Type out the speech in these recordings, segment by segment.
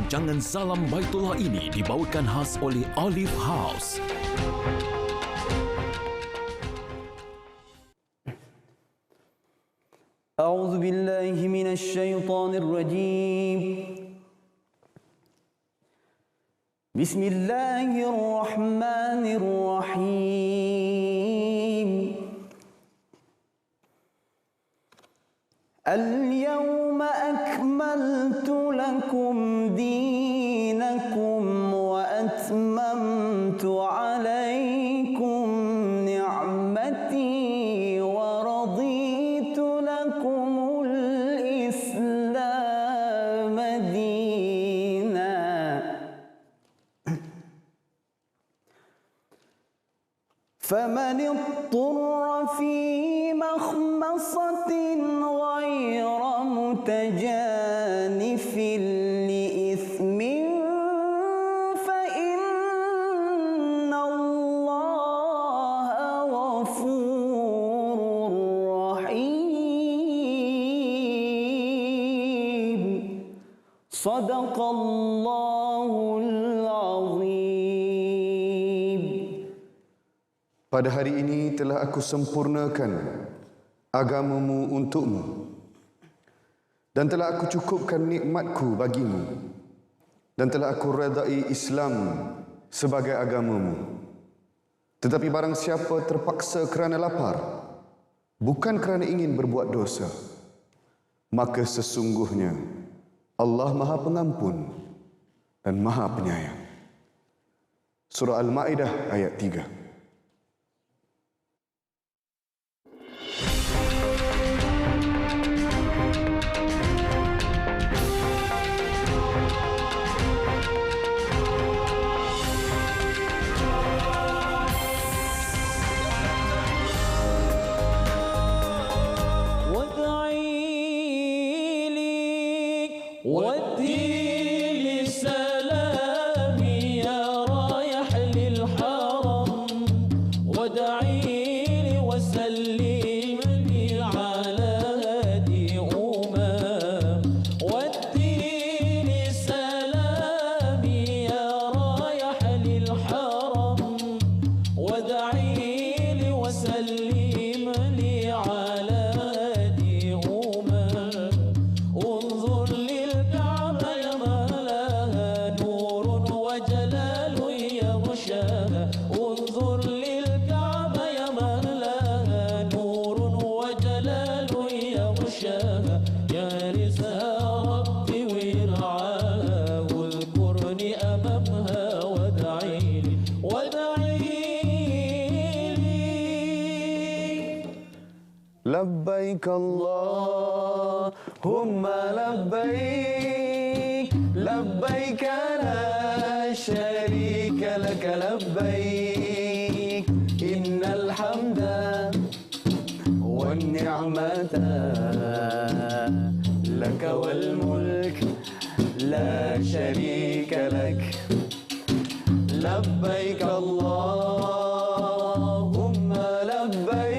Rancangan Salam Baitullah ini dibawakan khas oleh Olive House. أعوذ بالله من الشيطان الرجيم بسم الله الرحمن الرحيم اليوم أكملت لكم دينكم وأتممت عليكم نعمتي ورضيت لكم الإسلام دينا فمن اضطر في مخمصة غير متجانف لإثم فإن الله غفور رحيم صدق الله العظيم. Pada hari ini telah aku sempurnakan agamamu untukmu dan telah aku cukupkan nikmatku bagimu dan telah aku redai Islam sebagai agamamu. Tetapi barang siapa terpaksa kerana lapar, bukan kerana ingin berbuat dosa, maka sesungguhnya Allah Maha Pengampun dan Maha Penyayang. Surah Al-Ma'idah ayat 3. لبيك اللهم لبيك لبيك لا شريك لك لبيك إن الحمد والنعمة لك والملك لا شريك لك لبيك اللهم لبيك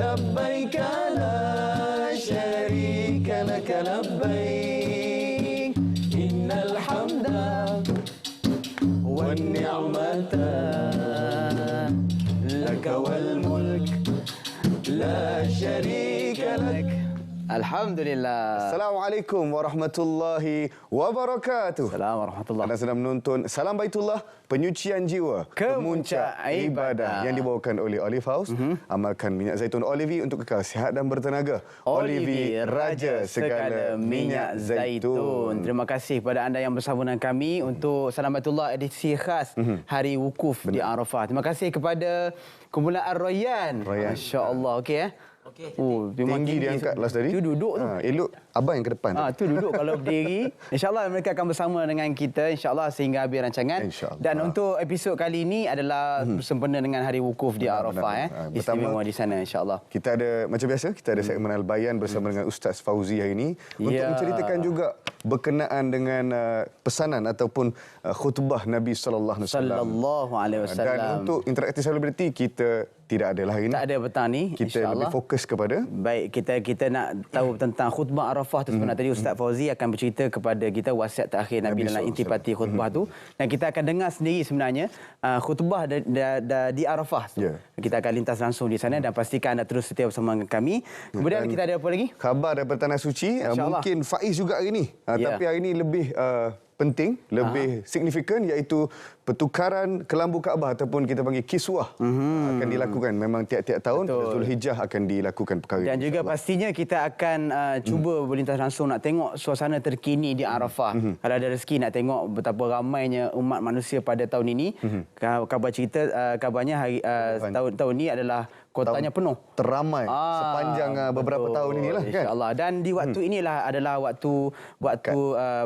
لبيك لا شريك لك لبيك إن الحمد والنعمة لك والملك لا شريك لك. Alhamdulillah. Assalamualaikum warahmatullahi wabarakatuh. Assalamualaikum warahmatullahi. Anda sedang menonton Salam Baitullah, penyucian jiwa Kemuncak ibadah yang dibawakan oleh Olive House. Amalkan minyak zaitun Olive untuk kekal sihat dan bertenaga. Olive, raja segala minyak zaitun. Terima kasih kepada anda yang bersama dengan kami untuk Salam Baitullah edisi khas Hari Wukuf di Arafah. Terima kasih kepada kumpulan Ar-Rayyan. Masya-Allah. Okey Okey. Tinggi dia angkat last tadi. Tu duduk tu. Elok abang yang ke depan. Tu duduk. Kalau berdiri, insya-Allah mereka akan bersama dengan kita insya-Allah sehingga habis rancangan. Dan untuk episod kali ini adalah bersempena dengan Hari Wukuf di Arafah istimewa di sana insya-Allah. Kita ada macam biasa, kita ada segmen Al-Bayan bersama dengan Ustaz Fauzi hari ini untuk menceritakan juga berkenaan dengan pesanan ataupun khutbah Nabi sallallahu alaihi wasallam. Dan untuk interaktif selebriti kita tidak ada lah hari ini. Tak ada petang ni, Kita lebih fokus kepada baik, kita nak tahu tentang khutbah Arafah tu sebenarnya. Tadi Ustaz Fauzi akan bercerita kepada kita wasiat terakhir Nabi dalam intipati khutbah tu, dan kita akan dengar sendiri sebenarnya khutbah di Arafah. Kita akan lintas langsung di sana dan pastikan anda terus setia bersama dengan kami. Kemudian kita ada apa lagi? Khabar daripada Tanah Suci. Mungkin Faiz juga hari ini. Tapi hari ini lebih penting, lebih signifikan, iaitu pertukaran kelambu Kaabah ataupun kita panggil kiswah akan dilakukan. Memang tiap-tiap tahun Zulhijjah akan dilakukan perkara dan ini. juga pastinya kita akan cuba berlintas langsung nak tengok suasana terkini di Arafah. Kalau ada rezeki nak tengok betapa ramainya umat manusia pada tahun ini. Kabarnya tahun ini adalah kotanya penuh. Teramai sepanjang beberapa tahun inilah kan. InsyaAllah. Dan di waktu inilah adalah waktu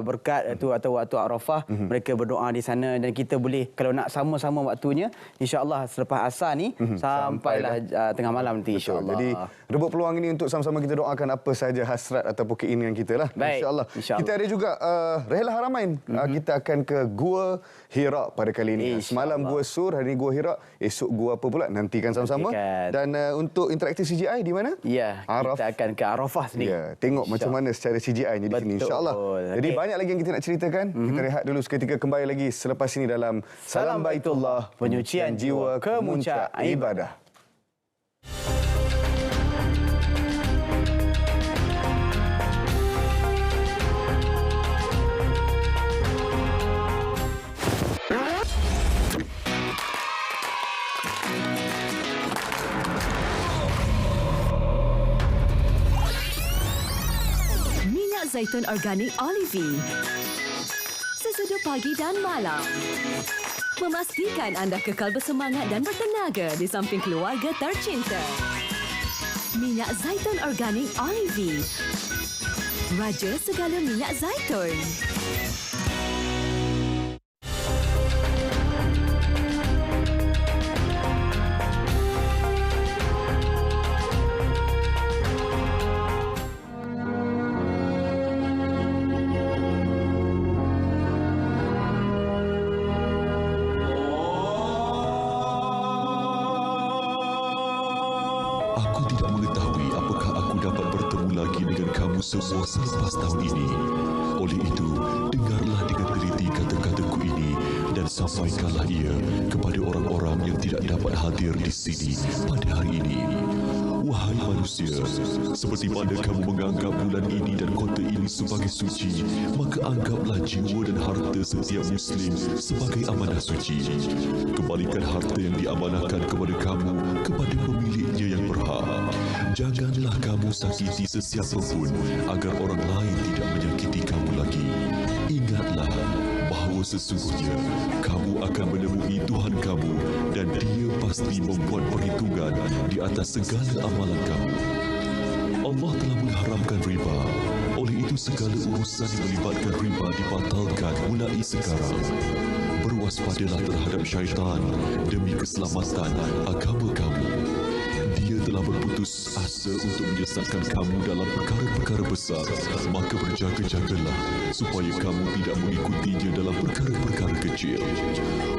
berkat itu atau waktu Arafah. Mereka berdoa di sana dan kita boleh kalau nak sama-sama waktunya insya-Allah selepas asar ni sampailah tengah malam nanti insya-Allah. Jadi rebut peluang ini untuk sama-sama kita doakan apa saja hasrat ataupun keinginan kita lah insya-Allah. Kita ada juga Rihlah Haramain. Kita akan ke Gua Hira pada kali ini. Semalam Gua Sur, hari ini Gua Hira, esok Gua apa pula? Nantikan sama-sama. Dan untuk interaktif CGI di mana? Ya, kita akan ke Arafah sendiri. Ya, tengok macam mana secara CGI-nya di sini insya-Allah. Jadi banyak lagi yang kita nak ceritakan. Kita rehat dulu seketika, kembali lagi selepas ini dalam Salam Baitullah, penyucian jiwa ke muncak ibadah. Zaitun Organik Olive sesedu pagi dan malam, memastikan anda kekal bersemangat dan bertenaga di samping keluarga tercinta. Minyak Zaitun Organik Olive, raja segala minyak zaitun. Semua selepas tahun ini. Oleh itu, dengarlah dengan teliti kata-kataku ini dan sampaikanlah ia kepada orang-orang yang tidak dapat hadir di sini pada hari ini. Wahai manusia, seperti mana kamu menganggap bulan ini dan kota ini sebagai suci, maka anggaplah jiwa dan harta setiap Muslim sebagai amanah suci. Kembalikan harta yang diamanahkan kepada kamu kepada pemiliknya yang berhak. Janganlah kamu sakiti sesiapa pun agar orang lain tidak menyakiti kamu lagi. Ingatlah bahawa sesungguhnya kamu akan menemui Tuhan kamu dan Dia pasti membuat perhitungan di atas segala amalan kamu. Allah telah mengharamkan riba. Oleh itu segala urusan yang melibatkan riba dibatalkan mulai sekarang. Berwaspadalah terhadap syaitan demi keselamatan agama kamu. Dia telah berputus asa untuk menyesatkan kamu dalam perkara-perkara besar. Maka berjaga-jagalah supaya kamu tidak mengikutinya dalam perkara-perkara kecil.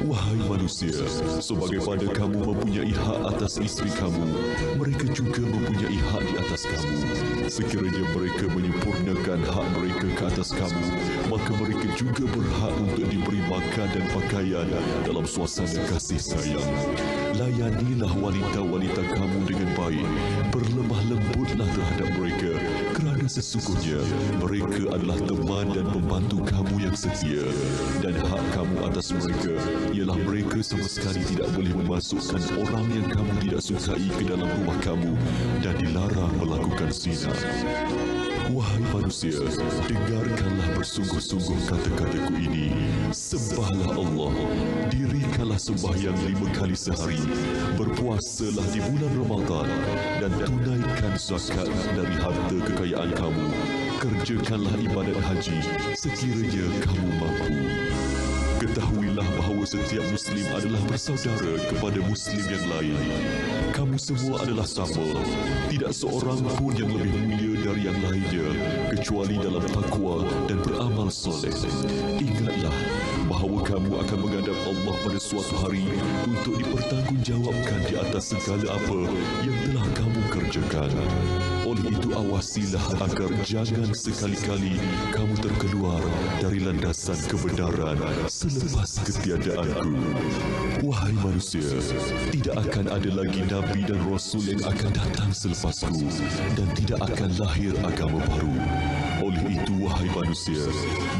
Wahai manusia, sebagaimana kamu mempunyai hak atas isteri kamu, mereka juga mempunyai hak di atas kamu. Sekiranya mereka menyempurnakan hak mereka ke atas kamu, maka mereka juga berhak untuk diberi makan dan pakaian dalam suasana kasih sayang. Layanilah wanita-wanita kamu dengan baik. Berlemah lembutlah terhadap mereka, kerana sesungguhnya mereka adalah teman dan pembantu kamu yang setia. Dan hak kamu atas mereka ialah mereka sama sekali tidak boleh memasukkan orang yang kamu tidak sukai ke dalam rumah kamu dan dilarang melakukan zina. Wahai manusia, dengarkanlah bersungguh-sungguh kata-kataku ini. Sembahlah Allah, dirikanlah sembahyang 5 kali sehari, berpuasalah di bulan Ramadan, dan tunaikan zakat dari harta kekayaan kamu. Kerjakanlah ibadat haji sekiranya kamu mampu. Ketahuilah bahawa setiap Muslim adalah bersaudara kepada Muslim yang lain. Kamu semua adalah sama. Tidak seorang pun yang lebih mulia dari yang lainnya, kecuali dalam takwa dan beramal soleh. Ingatlah bahawa kamu akan menghadap Allah pada suatu hari untuk dipertanggungjawabkan di atas segala apa yang telah kamu kerjakan. Oleh itu awasilah agar jangan sekali-kali kamu terkeluar dari landasan kebenaran selepas ketiadaanku. Wahai manusia, tidak akan ada lagi Nabi dan Rasul yang akan datang selepasku dan tidak akan lahir agama baru. Oleh itu, wahai manusia,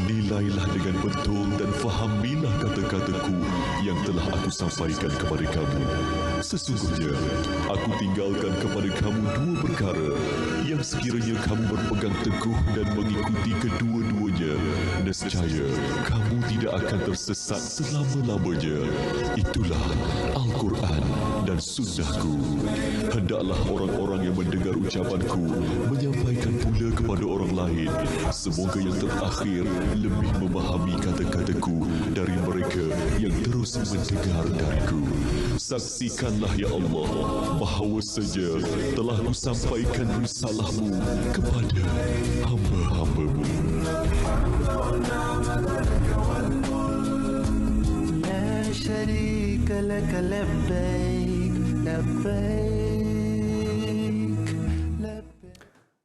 nilailah dengan betul dan fahamilah kata-kataku yang telah aku sampaikan kepada kamu. Sesungguhnya, aku tinggalkan kepada kamu dua perkara yang sekiranya kamu berpegang teguh dan mengikuti kedua-duanya, nescaya kamu tidak akan tersesat selama-lamanya. Itulah Al-Quran dan Sunnahku. Hendaklah orang-orang yang mendengar ucapanku menyampaikan pula kepada orang lain. Semoga yang terakhir lebih memahami kata-kataku dari mereka yang terus mendengar dariku. Saksikanlah ya Allah bahawasanya telah kusampaikan risalahmu kepada hamba-hambamu. La syarika laka labbaik labbaik.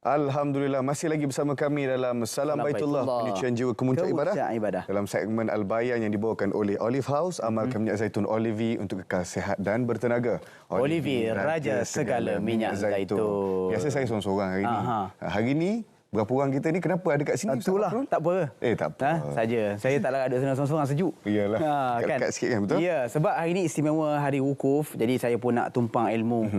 Alhamdulillah, masih lagi bersama kami dalam Salam Baitullah, penyucian jiwa kemunculan ibadah dalam segmen Al-Bayan yang dibawakan oleh Olive House, amalkan minyak zaitun Olive untuk kekal sihat dan bertenaga. Olive, raja segala minyak zaitun. Biasa saya seorang-seorang hari ini. Hari ini berapa orang kita ni kenapa ada kat sini? Itulah, tak apa. Tak apa. Saja. Saya tak larat duduk seorang-seorang sejuk. Iyalah. Dekat sikit kan, betul? Ya, sebab hari ini istimewa hari wukuf. Jadi saya pun nak tumpang ilmu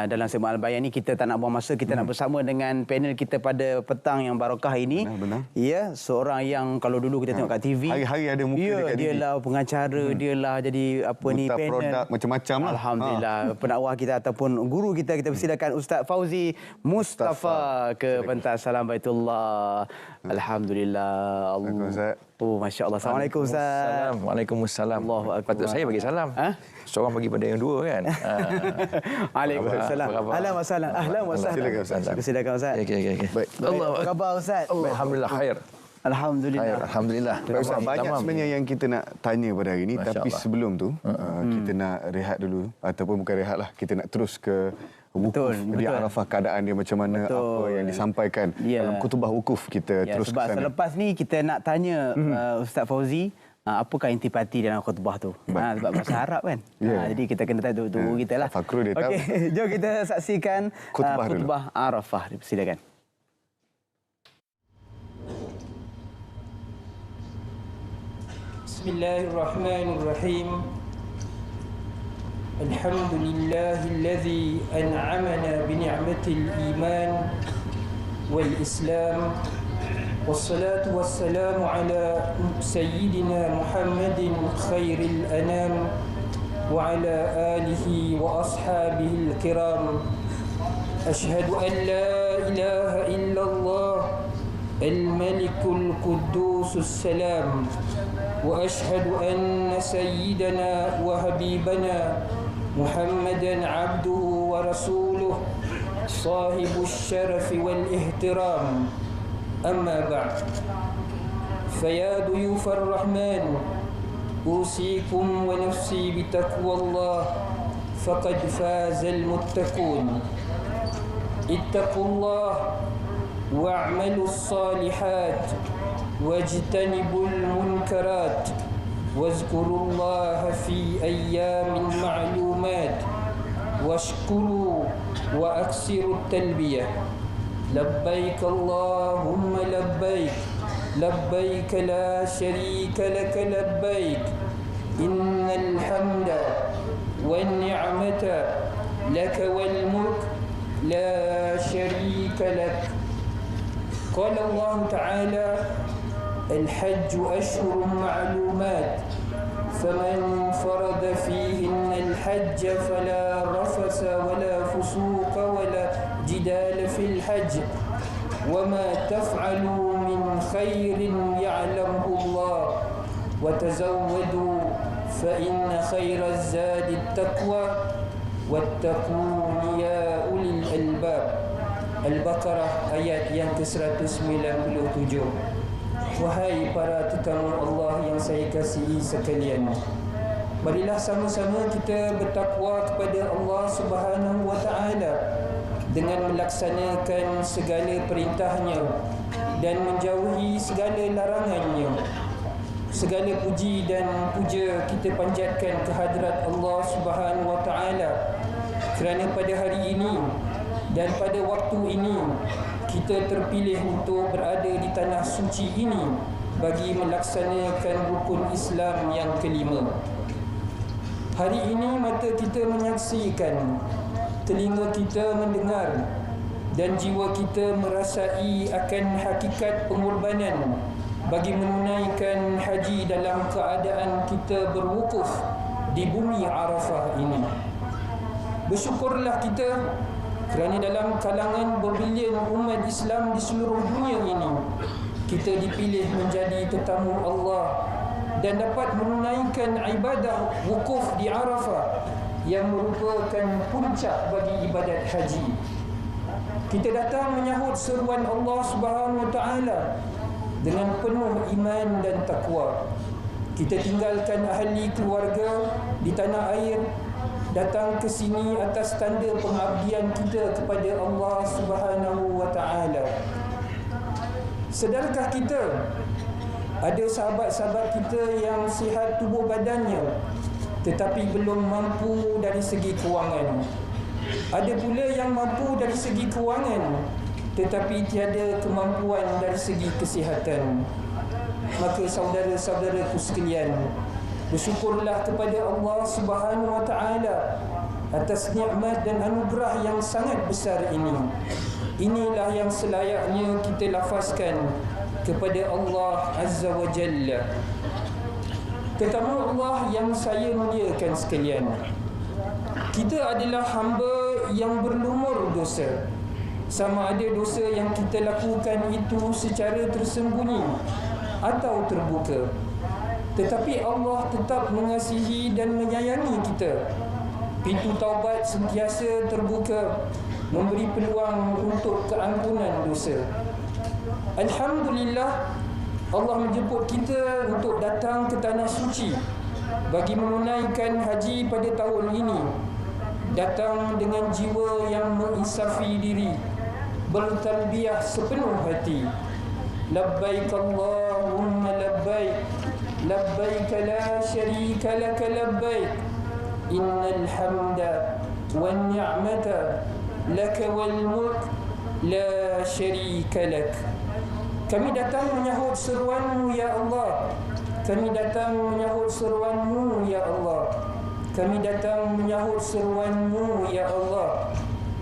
dalam segmen Al-Bayan ni. Kita tak nak buang masa, kita nak bersama dengan panel kita pada petang yang barakah ini. Benar. Ya, seorang yang kalau dulu kita tengok kat TV, hari-hari ada muka dekat TV. Dialah pengacara, dialah jadi apa ni, panel produk macam-macam lah. Alhamdulillah. Pendakwah kita ataupun guru kita persilakan Ustaz Fauzi Mustafa ke pentas Salam Baitullah. Alhamdulillah. Allah. Oh, Masya Allah. Assalamualaikum Ustaz. Waalaikumsalam. Allahu Akbar. Patut saya bagi salam. Seorang bagi pada yang dua kan. Waalaikumsalam. Ahlan wa sahlan. Ahlan wa sahlan. Silakan Ustaz. Okey. Baik. Apa khabar Ustaz? Alhamdulillah khair. Alhamdulillah. Alhamdulillah. Ustaz, banyak sebenarnya yang kita nak tanya pada hari ini. Tapi sebelum tu, kita nak rehat dulu. Ataupun bukan rehat lah. Kita nak terus ke wukuf di Arafah, keadaan dia macam mana, apa yang disampaikan dalam khutbah wukuf kita terus sebab ke sana. Selepas ni kita nak tanya Ustaz Fauzi, apakah intipati dalam khutbah tu? Sebab bahasa Arab kan. Jadi kita kena tahu tu kita lah. Fakrul dia tahu. Okey, jom kita saksikan khutbah Arafah. Silakan. Bismillahirrahmanirrahim. Alhamdulillahilladzi an'amana bini'matil iman wal islam. Wassalatu wassalamu ala sayyidina Muhammadin khairil anam wa ala alihi wa ashabihi al-kiram. Ashhadu an la ilaha illallah al-malikul quddusus salam. وأشهد أن سيدنا وحبيبنا محمدًا عبده ورسوله صاحب الشرف والاحترام. أما بعد، فيا ضيوف الرحمن، أوصيكم ونفسي بتقوى الله، فقد فاز المتقون. اتقوا الله واعملوا الصالحات واجتنبوا المنكرات واذكروا الله في أيام معلومات واشكروا وأكثروا التلبية. لبيك اللهم لبيك لبيك لا شريك لك لبيك إن الحمد والنعمة لك والملك لا شريك لك. قال الله تعالى: الحج أشهر معلومات فمن فرض فيهن الحج فلا رفث ولا فسوق ولا جدال في الحج وما تفعلوا من خير يعلمه الله وتزودوا فإن خير الزاد التقوى واتقون يا أولي الألباب. Al-Baqarah ayat yang ke-197. wahai para tetamu Allah yang saya kasihi sekalian, marilah sama-sama kita bertakwa kepada Allah Subhanahu wa taala dengan melaksanakan segala perintahnya dan menjauhi segala larangannya. Segala puji dan puja kita panjatkan kehadrat Allah Subhanahu wa taala kerana pada hari ini dan pada waktu ini kita terpilih untuk berada di tanah suci ini bagi melaksanakan rukun Islam yang kelima. Hari ini mata kita menyaksikan, telinga kita mendengar dan jiwa kita merasai akan hakikat pengorbanan bagi menunaikan haji dalam keadaan kita berwukuf di bumi Arafah ini. Bersyukurlah kita kerana dalam kalangan berbilion umat Islam di seluruh dunia ini, kita dipilih menjadi tetamu Allah dan dapat menunaikan ibadah wukuf di Arafah yang merupakan puncak bagi ibadat haji. Kita datang menyahut seruan Allah Subhanahu wa taala dengan penuh iman dan takwa. Kita tinggalkan ahli keluarga di tanah air, datang ke sini atas tanda pengabdian kita kepada Allah Subhanahu wa taala. Sedarkah kita ada sahabat-sahabat kita yang sihat tubuh badannya tetapi belum mampu dari segi kewangan? Ada pula yang mampu dari segi kewangan tetapi tiada kemampuan dari segi kesihatan. Maka saudara-saudaraku sekalian, bersyukurlah kepada Allah Subhanahu wa taala atas nikmat dan anugerah yang sangat besar ini. Inilah yang selayaknya kita lafazkan kepada Allah Azza wa Jalla. Tetamu Allah yang saya muliakan sekalian, kita adalah hamba yang berlumur dosa. Sama ada dosa yang kita lakukan itu secara tersembunyi atau terbuka, tetapi Allah tetap mengasihi dan menyayangi kita. Pintu taubat sentiasa terbuka, memberi peluang untuk keampunan dosa. Alhamdulillah, Allah menjemput kita untuk datang ke tanah suci bagi menunaikan haji pada tahun ini. Datang dengan jiwa yang menginsafi diri, bertalbiyah sepenuh hati. Labbaik Allahumma labbaik, labbaik la syarika lak labbaik, innal hamda wan ni'mata lak wal mulk la syarika lak. Kami datang menyahut seruan-Mu ya Allah. Kami datang menyahut seruan-Mu ya Allah. Kami datang menyahut seruan-Mu ya Allah.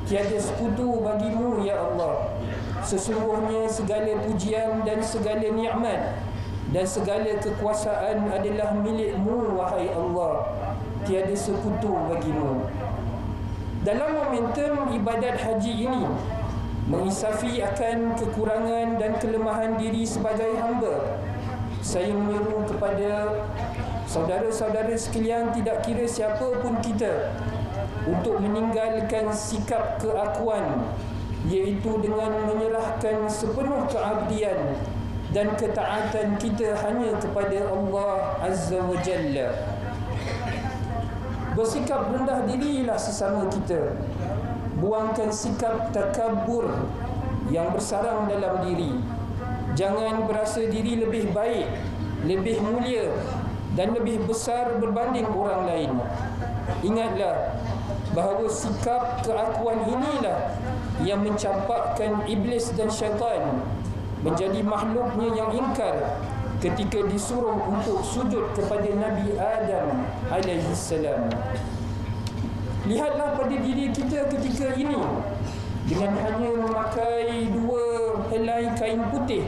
Tiada sekutu bagi-Mu ya Allah. Sesungguhnya segala pujian dan segala nikmat dan segala kekuasaan adalah milik-Mu wahai Allah. Tiada sekutu bagi-Mu. Dalam momentum ibadat haji ini, menginsafi akan kekurangan dan kelemahan diri sebagai hamba, saya menyeru kepada saudara-saudara sekalian, tidak kira siapa pun kita, untuk meninggalkan sikap keakuan, iaitu dengan menyerahkan sepenuh keabdian dan ketaatan kita hanya kepada Allah Azza wa Jalla. Bersikap rendah dirilah sesama kita. Buangkan sikap takabur yang bersarang dalam diri. Jangan berasa diri lebih baik, lebih mulia dan lebih besar berbanding orang lain. Ingatlah bahawa sikap keakuan inilah yang mencampakkan iblis dan syaitan menjadi makhluknya yang ingkar ketika disuruh untuk sujud kepada Nabi Adam alaihissalam. Lihatlah pada diri kita ketika ini, dengan hanya memakai 2 helai kain putih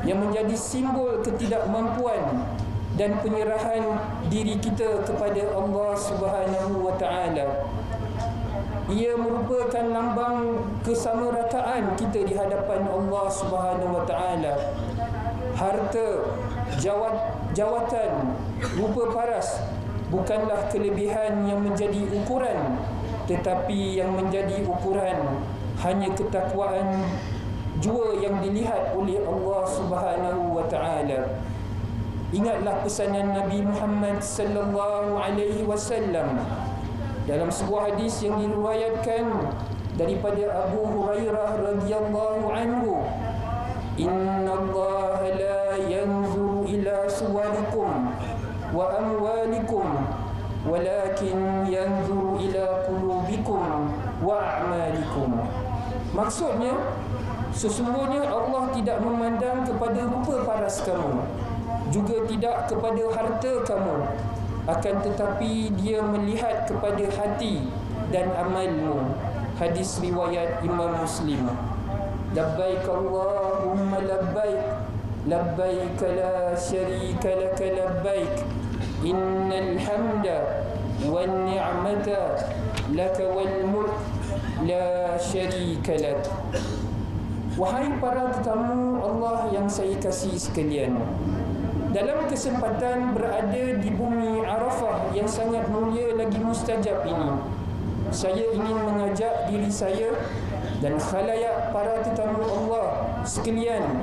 yang menjadi simbol ketidakmampuan dan penyerahan diri kita kepada Allah Subhanahu wa taala. Ia merupakan lambang kesamarataan kita di hadapan Allah Subhanahu wa taala. Harta, jawatan, rupa paras bukanlah kelebihan yang menjadi ukuran, tetapi yang menjadi ukuran hanya ketakwaan jua yang dilihat oleh Allah Subhanahu wa taala. Ingatlah pesanan Nabi Muhammad sallallahu alaihi wasallam dalam sebuah hadis yang diriwayatkan daripada Abu Hurairah radhiyallahu anhu, "Inna Allah la yanzuru ila suwarikum wa amwalikum walakin yanzuru ila qulubikum wa a'malikum." Maksudnya, sesungguhnya Allah tidak memandang kepada rupa paras kamu, juga tidak kepada harta kamu, akan tetapi Dia melihat kepada hati dan amalmu. Hadis riwayat Imam Muslim. Labbaik Allahumma labbaik, labbaik la syarika laka labbaik, innal hamda wan ni'mata laka wal mulk la syarika lak. Wahai para tetamu Allah yang saya kasihi sekalian, dalam kesempatan berada di bumi Arafah yang sangat mulia lagi mustajab ini, saya ingin mengajak diri saya dan khalayak para tetamu Allah sekalian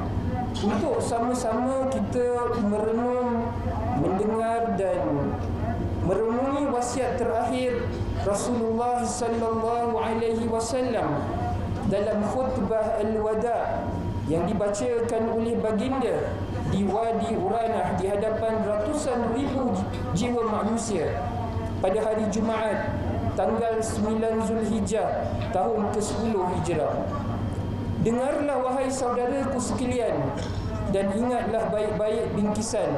untuk sama-sama kita merenung, mendengar dan merenungi wasiat terakhir Rasulullah sallallahu alaihi wasallam dalam khutbah al-wada yang dibacakan oleh baginda di Wadi Uranah di hadapan ratusan ribu jiwa manusia pada hari Jumaat tanggal 9 Zulhijjah tahun ke-10 Hijrah. Dengarlah wahai saudaraku sekalian dan ingatlah baik-baik bingkisan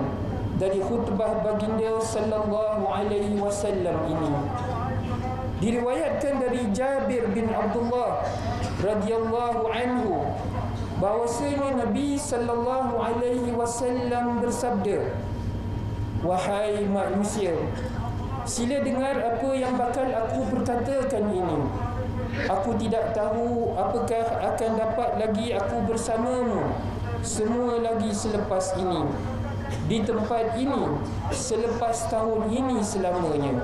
dari khutbah baginda sallallahu alaihi wasallam ini. Diriwayatkan dari Jabir bin Abdullah radhiyallahu anhu bahwasanya Nabi sallallahu alaihi wasallam bersabda, "Wahai manusia, sila dengar apa yang bakal aku perkatakan ini. Aku tidak tahu apakah akan dapat lagi aku bersamamu semua lagi selepas ini, di tempat ini, selepas tahun ini selamanya.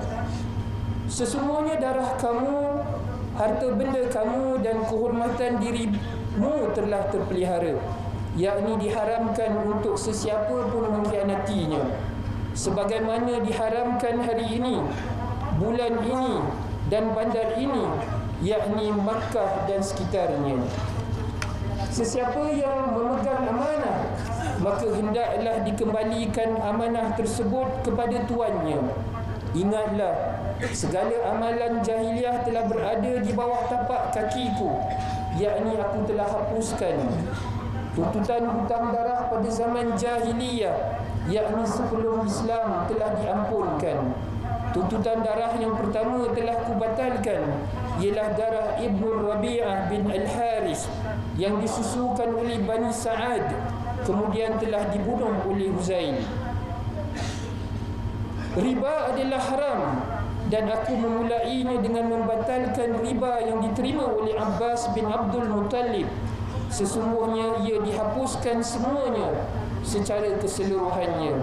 Sesungguhnya darah kamu, harta benda kamu dan kehormatan dirimu telah terpelihara, yakni diharamkan untuk sesiapa pun mengkhianatinya, sebagaimana diharamkan hari ini, bulan ini dan bandar ini, yakni Makkah dan sekitarnya. Sesiapa yang memegang amanah, maka hendaklah dikembalikan amanah tersebut kepada tuannya. Ingatlah, segala amalan jahiliah telah berada di bawah tapak kakiku, yakni aku telah hapuskan. Tuntutan hutang darah pada zaman jahiliyah, yakni sebelum Islam, telah diampunkan. Tuntutan darah yang pertama telah kubatalkan, ialah darah Ibnu Rabi'ah bin Al-Haris yang disusukan oleh Bani Sa'ad, kemudian telah dibunuh oleh Huzail. Riba adalah haram dan aku memulainya dengan membatalkan riba yang diterima oleh Abbas bin Abdul Muttalib. Sesungguhnya ia dihapuskan semuanya secara keseluruhannya.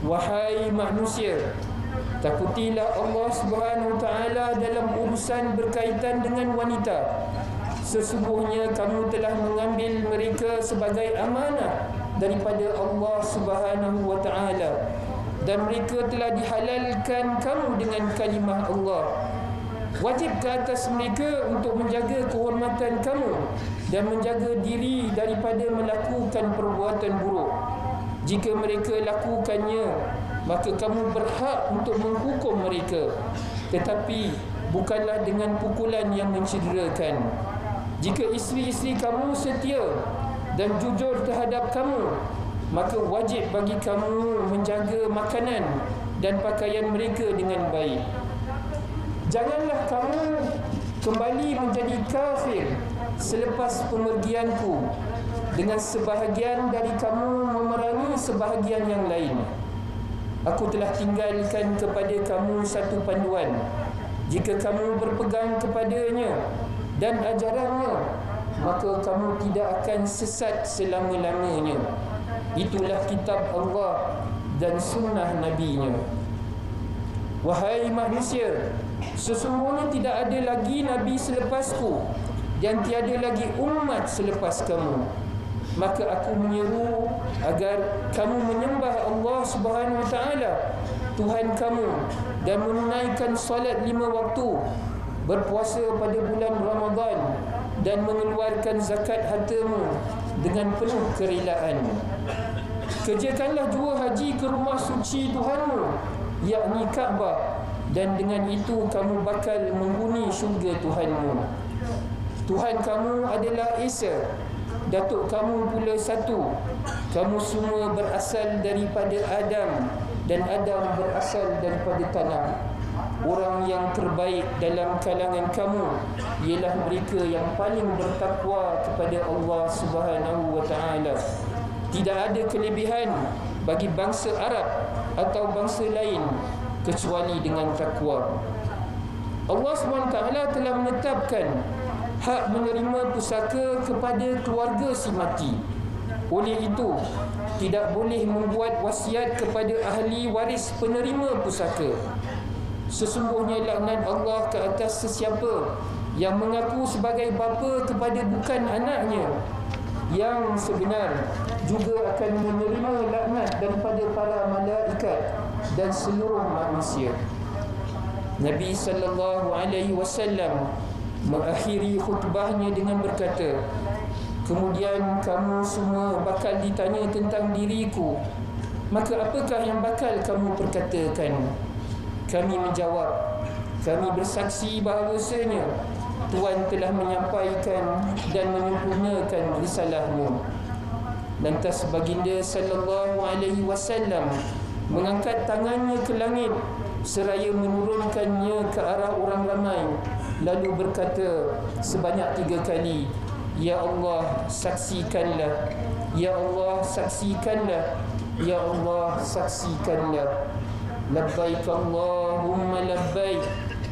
Wahai manusia, takutilah Allah Subhanahu wa taala dalam urusan berkaitan dengan wanita. Sesungguhnya kamu telah mengambil mereka sebagai amanah daripada Allah Subhanahu wa taala, dan mereka telah dihalalkan kamu dengan kalimah Allah. Wajib ke atas mereka untuk menjaga kehormatan kamu dan menjaga diri daripada melakukan perbuatan buruk. Jika mereka lakukannya, maka kamu berhak untuk menghukum mereka, tetapi bukanlah dengan pukulan yang mencederakan. Jika isteri-isteri kamu setia dan jujur terhadap kamu, maka wajib bagi kamu menjaga makanan dan pakaian mereka dengan baik. Janganlah kamu kembali menjadi kafir selepas pemergianku, dengan sebahagian dari kamu memerangi sebahagian yang lain. Aku telah tinggalkan kepada kamu satu panduan. Jika kamu berpegang kepadanya dan ajarannya, maka kamu tidak akan sesat selama-lamanya. Itulah kitab Allah dan sunnah Nabi-Nya. Wahai manusia, sesungguhnya tidak ada lagi Nabi selepasku, dan tiada lagi umat selepas kamu. Maka aku menyeru agar kamu menyembah Allah Subhanahu wa taala, Tuhan kamu, dan menunaikan salat 5 waktu, berpuasa pada bulan Ramadan, dan mengeluarkan zakat hartamu dengan penuh kerelaan. Kerjakanlah jua haji ke rumah suci Tuhanmu, yakni Kaabah, dan dengan itu kamu bakal menghuni syurga Tuhanmu. Tuhan kamu adalah Esa, datuk kamu pula satu. Kamu semua berasal daripada Adam, dan Adam berasal daripada tanah. Orang yang terbaik dalam kalangan kamu ialah mereka yang paling bertakwa kepada Allah Subhanahu wa taala. Tidak ada kelebihan bagi bangsa Arab atau bangsa lain kecuali dengan takwa. Allah SWT telah menetapkan hak menerima pusaka kepada keluarga si mati. Oleh itu, tidak boleh membuat wasiat kepada ahli waris penerima pusaka. Sesungguhnya laknat Allah ke atas sesiapa yang mengaku sebagai bapa kepada bukan anaknya. Yang sebenar juga akan menerima laknat daripada para malaikat dan seluruh manusia. Nabi sallallahu alaihi wasallam mengakhiri khutbahnya dengan berkata, kemudian kamu semua bakal ditanya tentang diriku, maka apakah yang bakal kamu perkatakan? Kami menjawab, kami bersaksi bahawasanya Tuhan telah menyampaikan dan menyempurnakan risalahmu. Lantas baginda sallallahu alaihi wasallam mengangkat tangannya ke langit seraya menurunkannya ke arah orang ramai, lalu berkata sebanyak 3 kali, Ya Allah, saksikanlah. Ya Allah, saksikanlah. Ya Allah, saksikanlah. Labbaik Allahumma labbaik.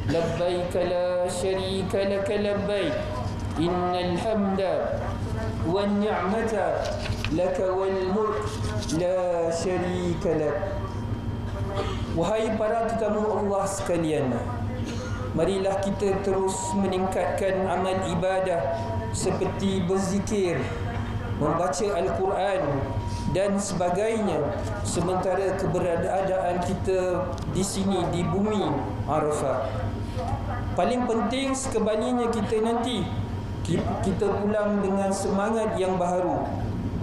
Labbaik la syarika laka labbaik. Innal hamda wan ni'mata laka wal mulk la syarika lak. Wahai para tetamu Allah sekalian, marilah kita terus meningkatkan amal ibadah seperti berzikir, membaca Al-Quran dan sebagainya, sementara keberadaan kita di sini di bumi Arafah. Paling penting sekembalinya kita nanti, kita pulang dengan semangat yang baharu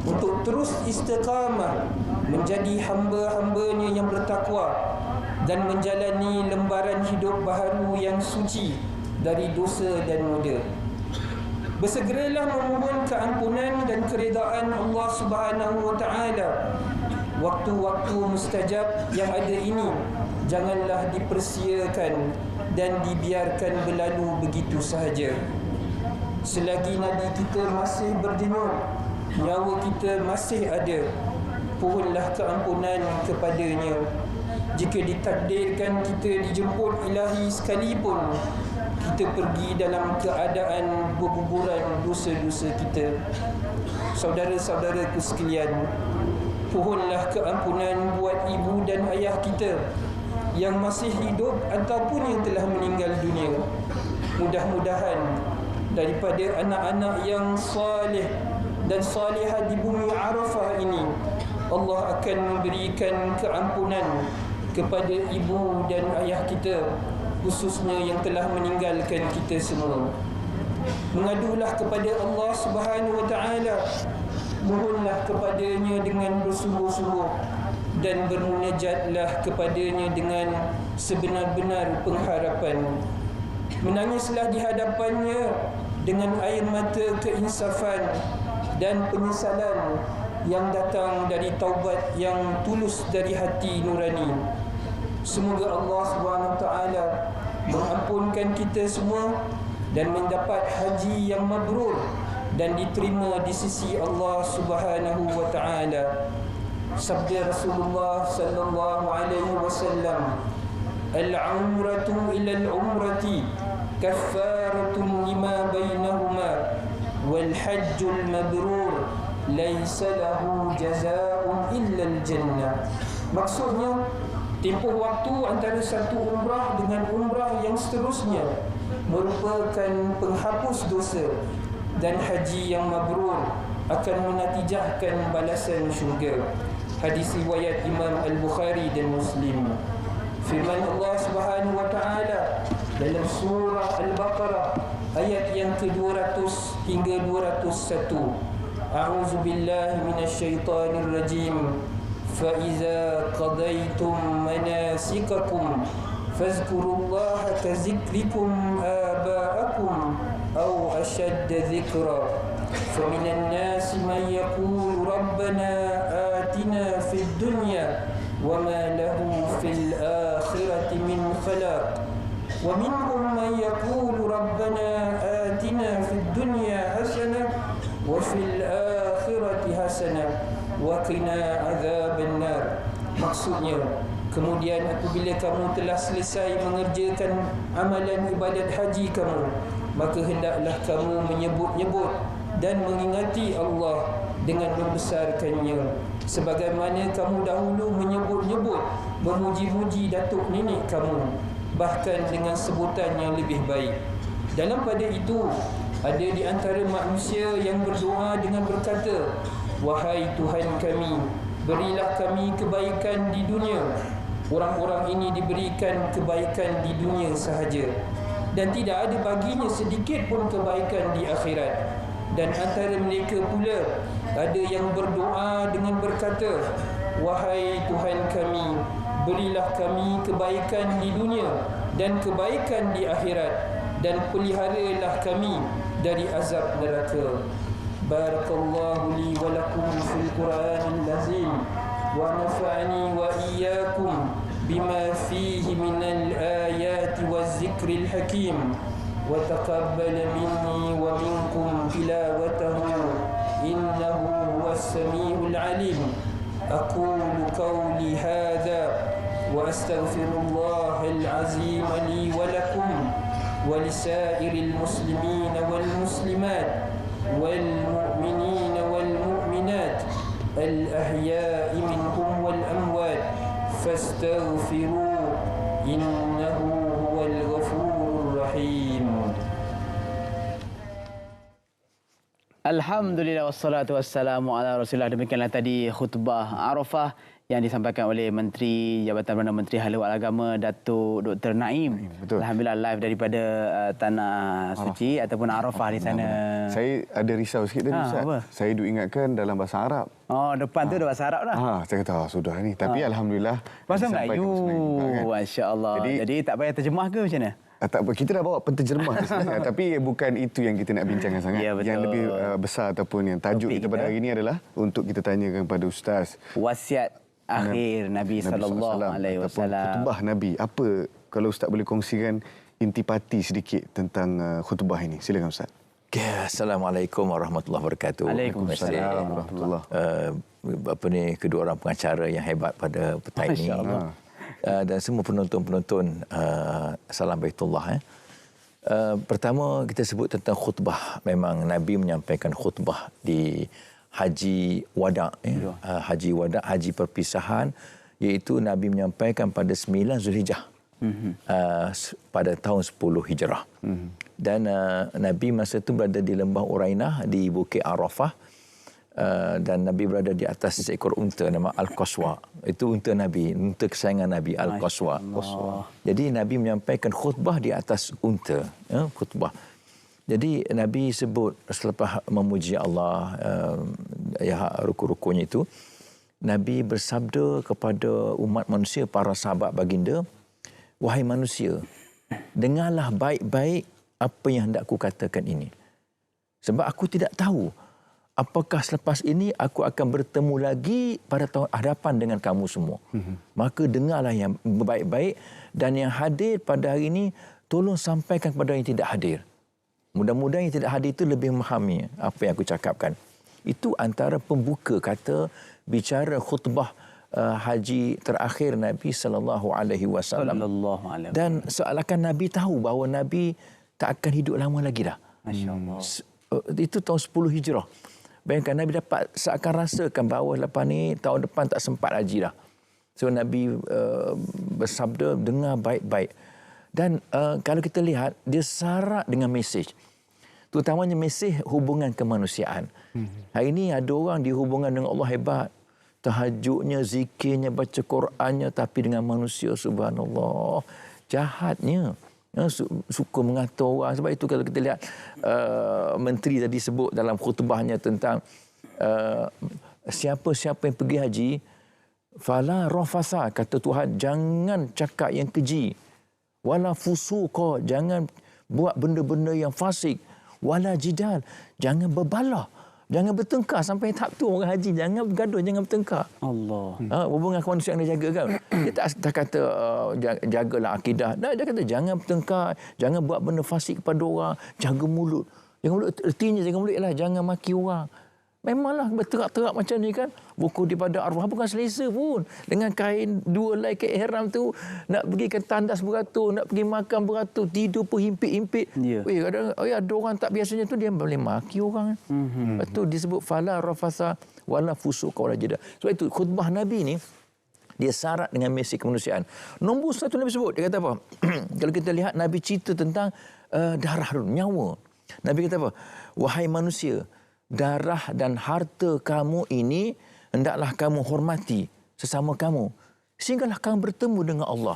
untuk terus istiqamah menjadi hamba-hambanya yang bertakwa dan menjalani lembaran hidup baharu yang suci dari dosa dan noda. Bersegeralah memohon keampunan dan keredaan Allah Subhanahu wa taala. Waktu-waktu mustajab yang ada ini janganlah dipersiakan dan dibiarkan berlalu begitu sahaja. Selagi Nabi kita masih berdenyut, nyawa kita masih ada, pohonlah keampunan kepadanya. Jika ditakdirkan kita dijemput ilahi sekalipun, kita pergi dalam keadaan berguguran dosa-dosa kita. Saudara-saudaraku sekalian, pohonlah keampunan buat ibu dan ayah kita yang masih hidup ataupun yang telah meninggal dunia. Mudah-mudahan daripada anak-anak yang salih dan salihah di bumi Arafah ini, Allah akan memberikan keampunan kepada ibu dan ayah kita, khususnya yang telah meninggalkan kita semua. Mengadulah kepada Allah Subhanahu wa taala, mohonlah kepadanya dengan bersungguh-sungguh dan bermunajatlah kepadanya dengan sebenar-benar pengharapan. Menangislah di hadapannya dengan air mata keinsafan dan penyesalan yang datang dari taubat yang tulus dari hati nurani. Semoga Allah SWT mengampunkan kita semua dan mendapat haji yang mabrur dan diterima di sisi Allah Subhanahu wa taala. Sabda Rasulullah sallallahu alaihi wasallam, al-umratu ila al-umrati kaffaratun lima bainahuma wal hajjul mabrur laisa lahu jazaa'un illa al-jannah. Maksudnya, tempoh waktu antara satu umrah dengan umrah yang seterusnya merupakan penghapus dosa dan haji yang mabrur akan menatijahkan balasan syurga. Hadis riwayat Imam Al-Bukhari dan Muslim. Firman Allah Subhanahu wa taala dalam surah Al-Baqarah ayat yang ke-200 hingga 201. A'udzu billahi minasyaitonir rajim. Fa iza qadaytum manasikakum fazkurullaha ka zikrikum aba'akum aw ashadda dhikra. Faminan nasi man yaqulu rabbana atina fid dunya وما له في الآخرة من خلاق ومنهم من يقول ربنا آتنا في الدنيا حسنة وفي الآخرة حسنة وقنا عذاب النار. Maksudnya, kemudian apabila kamu telah selesai mengerjakan amalan ibadat haji kamu, maka hendaklah kamu menyebut-nyebut dan mengingati Allah dengan membesarkannya, sebagaimana kamu dahulu menyebut-nyebut, memuji-muji datuk nenek kamu, bahkan dengan sebutan yang lebih baik. Dalam pada itu, ada di antara manusia yang berdoa dengan berkata, "Wahai Tuhan kami, berilah kami kebaikan di dunia." Orang-orang ini diberikan kebaikan di dunia sahaja, dan tidak ada baginya sedikit pun kebaikan di akhirat. Dan antara mereka pula ada yang berdoa dengan berkata, "Wahai Tuhan kami, berilah kami kebaikan di dunia dan kebaikan di akhirat, dan peliharalah kami dari azab neraka." Barakallahu li wa lakum fil Qur'anil azim wa nafa'ani wa iyyakum bima fihi minal ayati waz zikril hakim. وتقبل مني ومنكم تلاوته إنه هو السميع العليم. أقول قولي هذا وأستغفر الله العظيم لي ولكم ولسائر المسلمين والمسلمات والمؤمنين والمؤمنات الأحياء منهم والأموات فاستغفروه إنه هو الغفور الرحيم. Alhamdulillah wassalatu wassalamu ala Rasulillah. Demikianlah tadi khutbah Arafah yang disampaikan oleh Menteri Jabatan Perdana Menteri Hala Wal Agama Datuk Dr. Naim. Betul. Alhamdulillah live daripada Tanah Suci ataupun Arafah di sana. Saya ada risau sikit tadi Ustaz. Apa? Saya duk ingatkan dalam bahasa Arab. Oh, depan tu dah bahasa Arab dah. Saya kata sudah ni. Tapi alhamdulillah Bahasa disampaikan Melayu. bahasa Melayu juga, kan? Masya-Allah. Jadi tak payah terjemah ke macam mana? Tak apa, kita dah bawa penterjemah sebenarnya. Tapi bukan itu yang kita nak bincangkan sangat. Ya, betul. Yang lebih besar ataupun yang tajuk kita pada hari ini adalah untuk kita tanyakan kepada Ustaz. Wasiat akhir Nabi sallallahu alaihi wasallam. Khutbah Nabi. Apa kalau Ustaz boleh kongsikan intipati sedikit tentang khutbah ini? Silakan Ustaz. Okay, Assalamualaikum warahmatullahi wabarakatuh. Waalaikumsalam warahmatullahi. Kedua orang pengacara yang hebat pada petang ini. Dan semua penonton-penonton Salam Baitullah. Pertama kita sebut tentang khutbah. Memang Nabi menyampaikan khutbah di Haji Wada', Haji Wada', haji perpisahan, iaitu Nabi menyampaikan pada 9 Zulhijjah pada tahun 10 Hijrah. Dan Nabi masa itu berada di Lembah Urainah di Bukit Arafah. Dan Nabi berada di atas seekor unta nama Al-Qaswa. Itu unta Nabi, unta kesayangan Nabi, Al-Qaswa. Jadi Nabi menyampaikan khutbah di atas unta, khutbah. Jadi Nabi sebut selepas memuji Allah, ruku-rukunya itu, Nabi bersabda kepada umat manusia, para sahabat baginda, "Wahai manusia, dengarlah baik-baik apa yang hendak aku katakan ini. Sebab aku tidak tahu apakah selepas ini aku akan bertemu lagi pada hadapan dengan kamu semua. Maka dengarlah yang baik-baik, dan yang hadir pada hari ini tolong sampaikan kepada yang tidak hadir. Mudah-mudahan yang tidak hadir itu lebih memahami apa yang aku cakapkan." Itu antara pembuka kata bicara khutbah haji terakhir Nabi sallallahu alaihi wasallam. Dan seakan Nabi tahu bahawa Nabi tak akan hidup lama lagi dah. Masya-Allah. Itu tahun 10 Hijrah. Bayangkan Nabi dapat seakan rasakan bahawa lepas ni tahun depan tak sempat haji dah. So Nabi bersabda, dengar baik-baik. Dan kalau kita lihat, dia syarat dengan mesej. Terutamanya mesej hubungan kemanusiaan. Hari ini ada orang dihubungan dengan Allah hebat. Tahajudnya, zikirnya, baca Qurannya, tapi dengan manusia, subhanallah, jahatnya. Suka mengatur orang. Sebab itu kalau kita lihat menteri tadi sebut dalam khutbahnya tentang siapa-siapa yang pergi haji, fala rafasa, kata Tuhan, jangan cakap yang keji, wala fusuqa, jangan buat benda-benda yang fasik, wala jidal, jangan berbalah, jangan bertengkar. Sampai tahap tu orang haji, jangan bergaduh, jangan bertengkar. Allah. Hubungan kemanusiaan dia jaga kan. Dia tak kata jagalah akidah. Dia kata jangan bertengkar, jangan buat benda fasik kepada orang, jaga mulut. Jangan mulut, artinya jaga mulut ialah jangan maki orang. Memanglah berterak-terak macam ni kan. Buku daripada arwah bukan selesa pun. Dengan kain 2 helai ke ihram tu, nak pergi ke tandas beratur, nak pergi makan beratur, tidur pun himpit-himpit. Ada orang tak biasanya tu, dia boleh maki orang. Lepas tu disebut fala rafasa wala fusuqa wala jidal. Sebab itu khutbah Nabi ni, dia syarat dengan mesej kemanusiaan. Nombor 1 Nabi sebut, dia kata apa? Kalau kita lihat Nabi cerita tentang darah dulu, nyawa. Nabi kata apa? Wahai manusia, darah dan harta kamu ini hendaklah kamu hormati sesama kamu, sehinggalah kamu bertemu dengan Allah.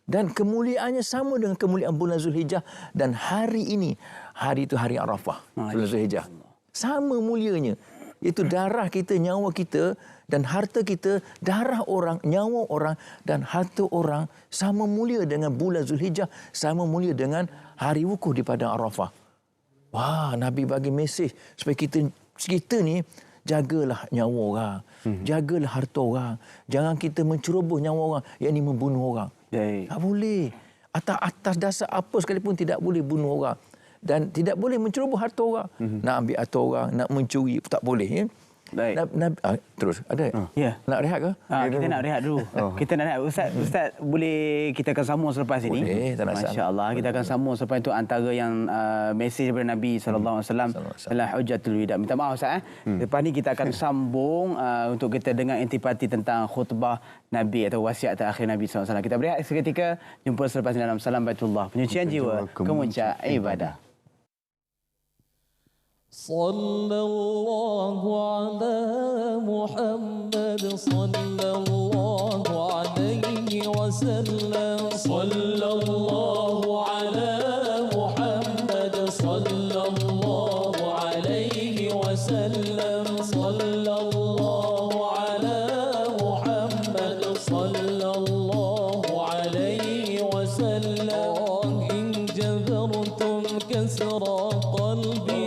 Dan kemuliaannya sama dengan kemuliaan bulan Zulhijjah dan hari ini. Hari itu hari Arafah, bulan Zulhijjah. Sama mulianya. Itu darah kita, nyawa kita dan harta kita, darah orang, nyawa orang dan harta orang sama mulia dengan bulan Zulhijjah, sama mulia dengan hari wukuf di padang Arafah. Wah, Nabi bagi mesej supaya kita ni jagalah nyawa orang, jagalah harta orang. Jangan kita menceroboh nyawa orang, yakni membunuh orang. Tak boleh. Atas dasar apa sekalipun tidak boleh bunuh orang. Dan tidak boleh menceroboh harta orang. Nak ambil harta orang, nak mencuri, tak boleh. Ya? Baik. Terus, ada? Ya. Nak rehat ke? Kita nak rehat dulu. Kita nak rehat. Ustaz boleh kita akan sambung selepas ini? Boleh, tak nak Masya-Allah. Kita akan sambung selepas itu antara yang mesej daripada Nabi SAW adalah Hujjatul Wida. Minta maaf Ustaz. Lepas ni kita akan sambung untuk kita dengar intipati tentang khutbah Nabi atau wasiat terakhir Nabi SAW. Kita berehat seketika. Jumpa selepas ini dalam Salam Baitullah. Penyucian jiwa, kemuncak ibadah. صلى الله على محمد صلى الله عليه وسلم صلى الله على محمد صلى الله عليه وسلم صلى الله على محمد صلى الله عليه وسلم إن جبرتم كسر قلبي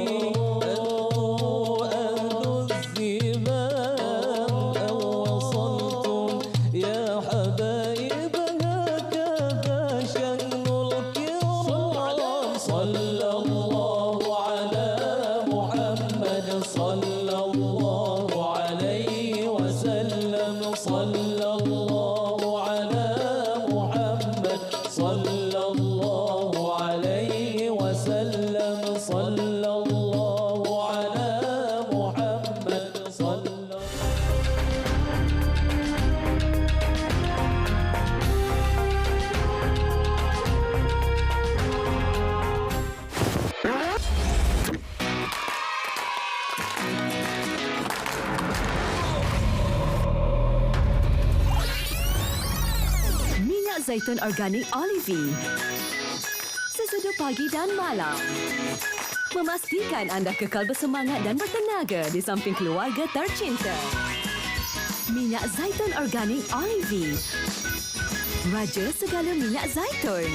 Zaitun Organik Olive. Sesudah pagi dan malam. Memastikan anda kekal bersemangat dan bertenaga di samping keluarga tercinta. Minyak Zaitun Organik Olive. Raja segala minyak zaitun.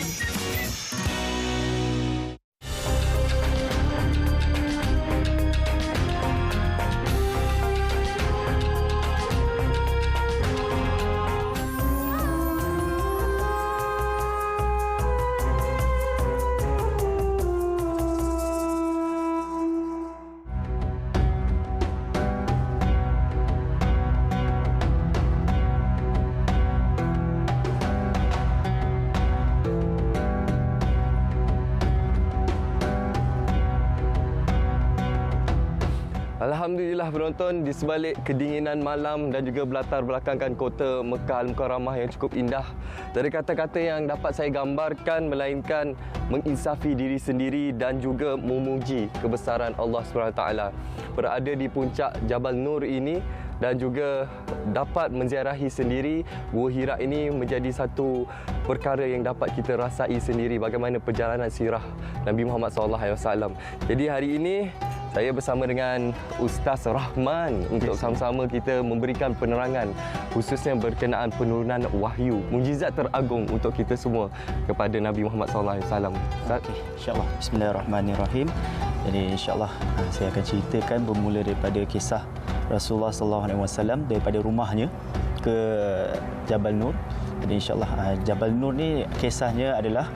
Alhamdulillah penonton, di sebalik kedinginan malam dan juga berlatar belakangkan kota Mekah Al-Mukarramah yang cukup indah, dari kata-kata yang dapat saya gambarkan melainkan menginsafi diri sendiri dan juga memuji kebesaran Allah SWT. Berada di puncak Jabal Nur ini dan juga dapat menziarahi sendiri Gua Hira ini menjadi satu perkara yang dapat kita rasai sendiri bagaimana perjalanan sirah Nabi Muhammad SAW. Jadi hari ini saya bersama dengan Ustaz Rahman untuk sama-sama kita memberikan penerangan khususnya berkenaan penurunan wahyu, mukjizat teragung untuk kita semua kepada Nabi Muhammad SAW. Okay, insya-Allah. Bismillahirrahmanirrahim. Jadi insya-Allah saya akan ceritakan bermula daripada kisah Rasulullah SAW daripada rumahnya ke Jabal Nur. Jadi insya-Allah Jabal Nur ni kisahnya adalah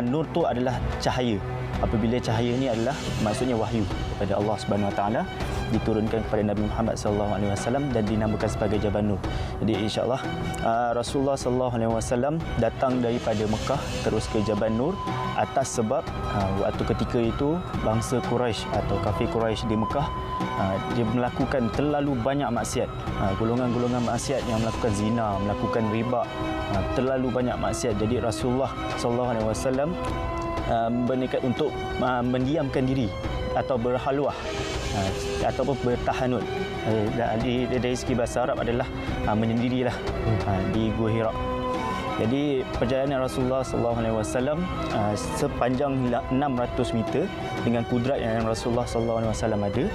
nur tu adalah cahaya. Apabila cahaya ni adalah maksudnya wahyu daripada Allah Subhanahu Wa Taala diturunkan kepada Nabi Muhammad sallallahu alaihi wasallam dan dinamakan sebagai Jabal Nur. Jadi insya-Allah Rasulullah sallallahu alaihi wasallam datang daripada Mekah terus ke Jabal Nur atas sebab waktu ketika itu bangsa Quraisy atau kafir Quraisy di Mekah dia melakukan terlalu banyak maksiat. Golongan-golongan maksiat yang melakukan zina, melakukan riba, terlalu banyak maksiat. Jadi Rasulullah sallallahu alaihi wasallam berniat untuk mendiamkan diri atau berhalwah ataupun bertahanut. Dari segi bahasa Arab adalah menyendirilah di Gua Hira. Jadi perjalanan Rasulullah SAW sepanjang 600 meter dengan kudrat yang Rasulullah SAW ada.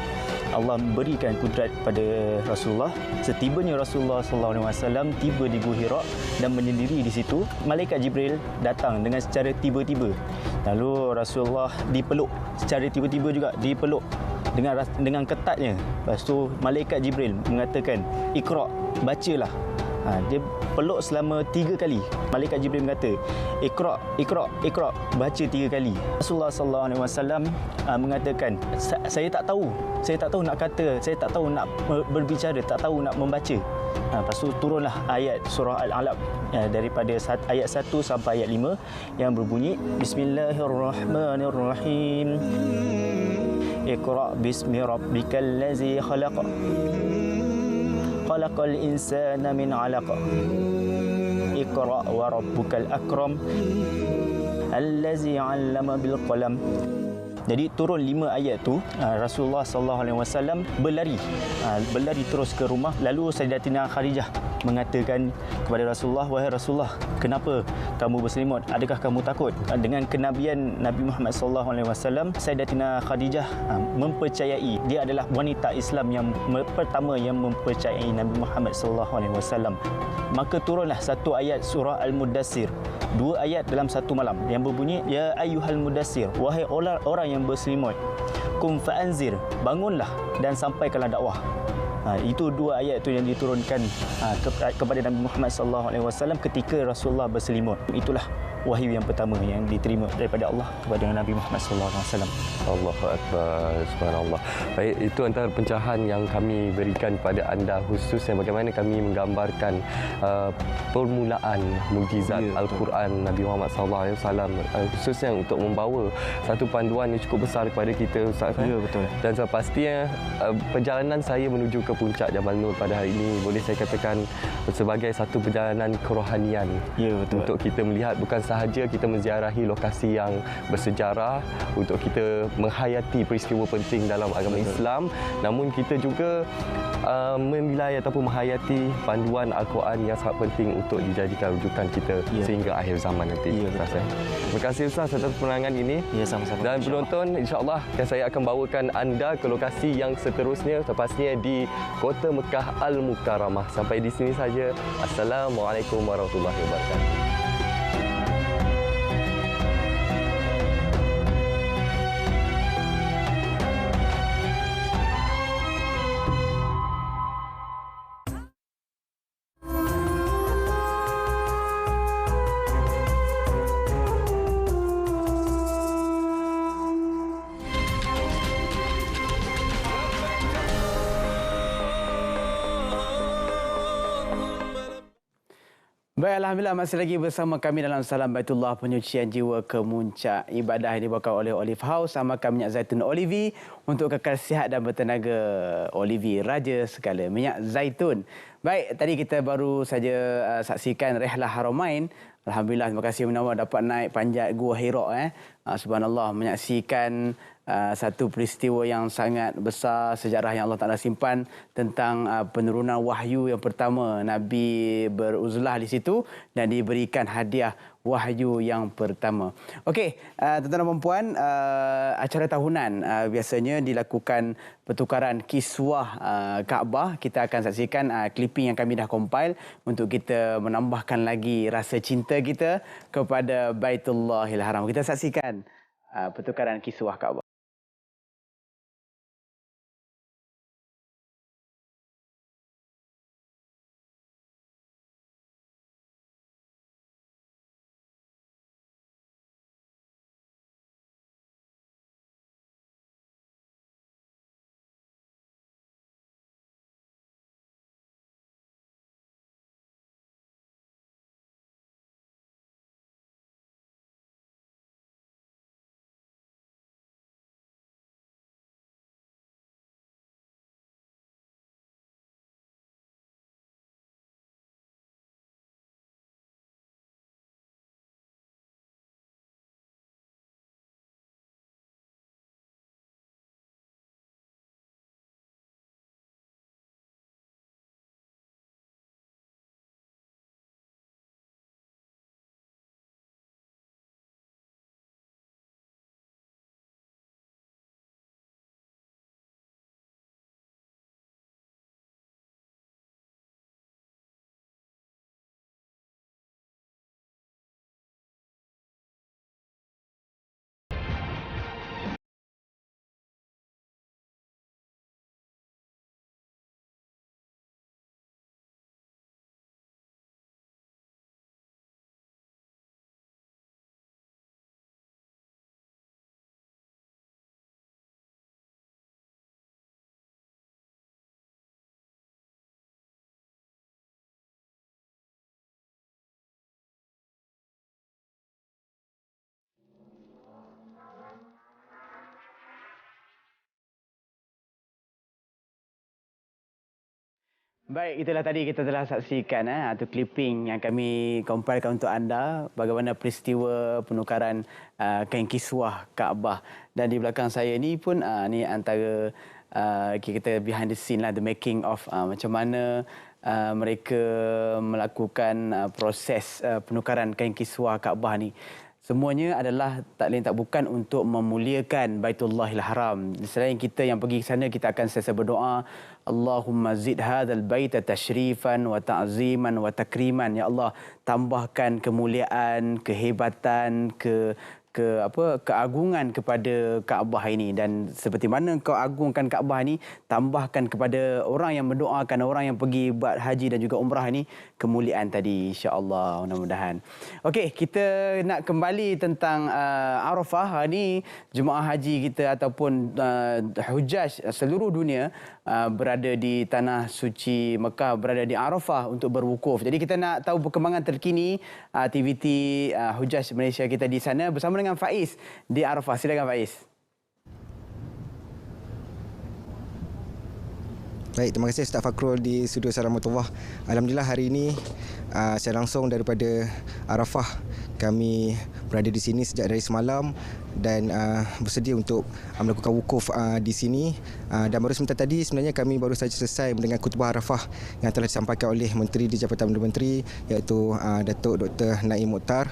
Allah memberikan kudrat pada Rasulullah. Setibanya Rasulullah SAW tiba di Gua Hira dan menyendiri di situ, malaikat Jibril datang dengan secara tiba-tiba. Lalu Rasulullah dipeluk secara tiba-tiba juga, dipeluk dengan ketatnya. Lepas tu malaikat Jibril mengatakan, "Iqra, bacalah." Dia peluk selama 3 kali. Malaikat Jibril berkata, "Iqra, Iqra, Iqra." Baca 3 kali. Rasulullah SAW mengatakan, saya tak tahu nak kata, saya tak tahu nak berbicara, tak tahu nak membaca. Lepas tu turunlah ayat surah Al-Alaq daripada ayat 1 sampai ayat 5 yang berbunyi, Bismillahirrahmanirrahim. Iqra bismi rabbikal ladzi khalaq. Khalaqal insana min 'alaq. Iqra wa rabbukal akram. Allazi 'allama bil qalam. Jadi turun 5 ayat tu, Rasulullah SAW berlari terus ke rumah. Lalu Sayyidatina Khadijah mengatakan kepada Rasulullah, "Wahai Rasulullah, kenapa kamu berselimut? Adakah kamu takut?" Dengan kenabian Nabi Muhammad SAW, Sayyidatina Khadijah mempercayai dia adalah wanita Islam yang pertama yang mempercayai Nabi Muhammad SAW. Maka turunlah satu ayat surah Al-Muddassir, 2 ayat dalam satu malam yang berbunyi, "Ya ayyuhal mudassir, wahai orang yang berselimut, kum fa'anzir, bangunlah dan sampaikanlah dakwah." Itu 2 ayat itu yang diturunkan kepada Nabi Muhammad SAW ketika Rasulullah berselimut. Itulah wahyu yang pertama yang diterima daripada Allah kepada Nabi Muhammad SAW. Allahu Akbar, subhanallah. Baik, itu antara pencerahan yang kami berikan kepada anda khususnya bagaimana kami menggambarkan permulaan mukjizat Al-Quran Nabi Muhammad SAW, khususnya untuk membawa satu panduan yang cukup besar kepada kita, Ustaz. Ya, betul. Dan pastinya perjalanan saya menuju ke puncak Jabal Nur pada hari ini boleh saya katakan sebagai satu perjalanan kerohanian. Ya, betul. Untuk kita melihat bukan sahaja kita menziarahi lokasi yang bersejarah, untuk kita menghayati peristiwa penting dalam agama Islam, namun kita juga menilai ataupun menghayati panduan Al-Quran yang sangat penting untuk dijadikan rujukan kita sehingga akhir zaman nanti. Ustaz. Terima kasih Ustaz atas penerangan ini. Ya, sama-sama. Dan penonton, insya-Allah saya akan bawakan anda ke lokasi yang seterusnya, tepatnya di kota Mekah Al-Mukarramah. Sampai di sini saja. Assalamualaikum warahmatullahi wabarakatuh. Baik, Alhamdulillah masih lagi bersama kami dalam Salam Baitullah, penyucian jiwa ke muncak ibadah yang dibawakan oleh Olive House. Samakan minyak zaitun Olive untuk kekal sihat dan bertenaga. Olive, raja segala minyak zaitun. Baik, tadi kita baru saja saksikan Rehlah Haramain. Alhamdulillah, terima kasih menawar dapat naik panjat Gua Hira. Subhanallah, menyaksikan satu peristiwa yang sangat besar, sejarah yang Allah Ta'ala simpan tentang penurunan wahyu yang pertama. Nabi beruzlah di situ dan diberikan hadiah wahyu yang pertama. Okey, tuan-tuan dan puan, acara tahunan biasanya dilakukan pertukaran kiswah Kaabah. Kita akan saksikan clipping yang kami dah compile untuk kita menambahkan lagi rasa cinta kita kepada Baitullahil Haram. Kita saksikan pertukaran kiswah Kaabah. Baik, itulah tadi kita telah saksikan atau clipping yang kami compilekan untuk anda bagaimana peristiwa penukaran kain kiswah Kaabah. Dan di belakang saya ni pun ni antara kita behind the scene lah, the making of macam mana mereka melakukan proses penukaran kain kiswah Kaabah ni. Semuanya adalah tak lain tak bukan untuk memuliakan Baitullahil Haram. Selain kita yang pergi ke sana, kita akan sentiasa berdoa, Allahumma zid hadzal baita tashrifan wa ta'ziman wa takriman. Ya Allah, tambahkan kemuliaan, kehebatan, keagungan kepada Kaabah ini. Dan seperti mana kau agungkan Kaabah ini, tambahkan kepada orang yang mendoakan, orang yang pergi buat haji dan juga umrah ini kemuliaan tadi, insya-Allah, mudah-mudahan. Okey, kita nak kembali tentang Arafah. Hari ini jemaah haji kita ataupun hujaj seluruh dunia berada di tanah suci Mekah, berada di Arafah untuk berwukuf. Jadi kita nak tahu perkembangan terkini aktiviti hujaj Malaysia kita di sana bersama dengan Faiz di Arafah. Silakan Faiz. Baik, terima kasih Ustaz Fakrul di studio Salamatullah. Alhamdulillah hari ini saya langsung daripada Arafah. Kami berada di sini sejak dari semalam dan bersedia untuk melakukan wukuf di sini. Dan baru sebentar tadi sebenarnya kami baru saja selesai mendengar khutbah Arafah yang telah disampaikan oleh Menteri di Jabatan Perdana Menteri, iaitu Datuk Dr. Naim Mokhtar.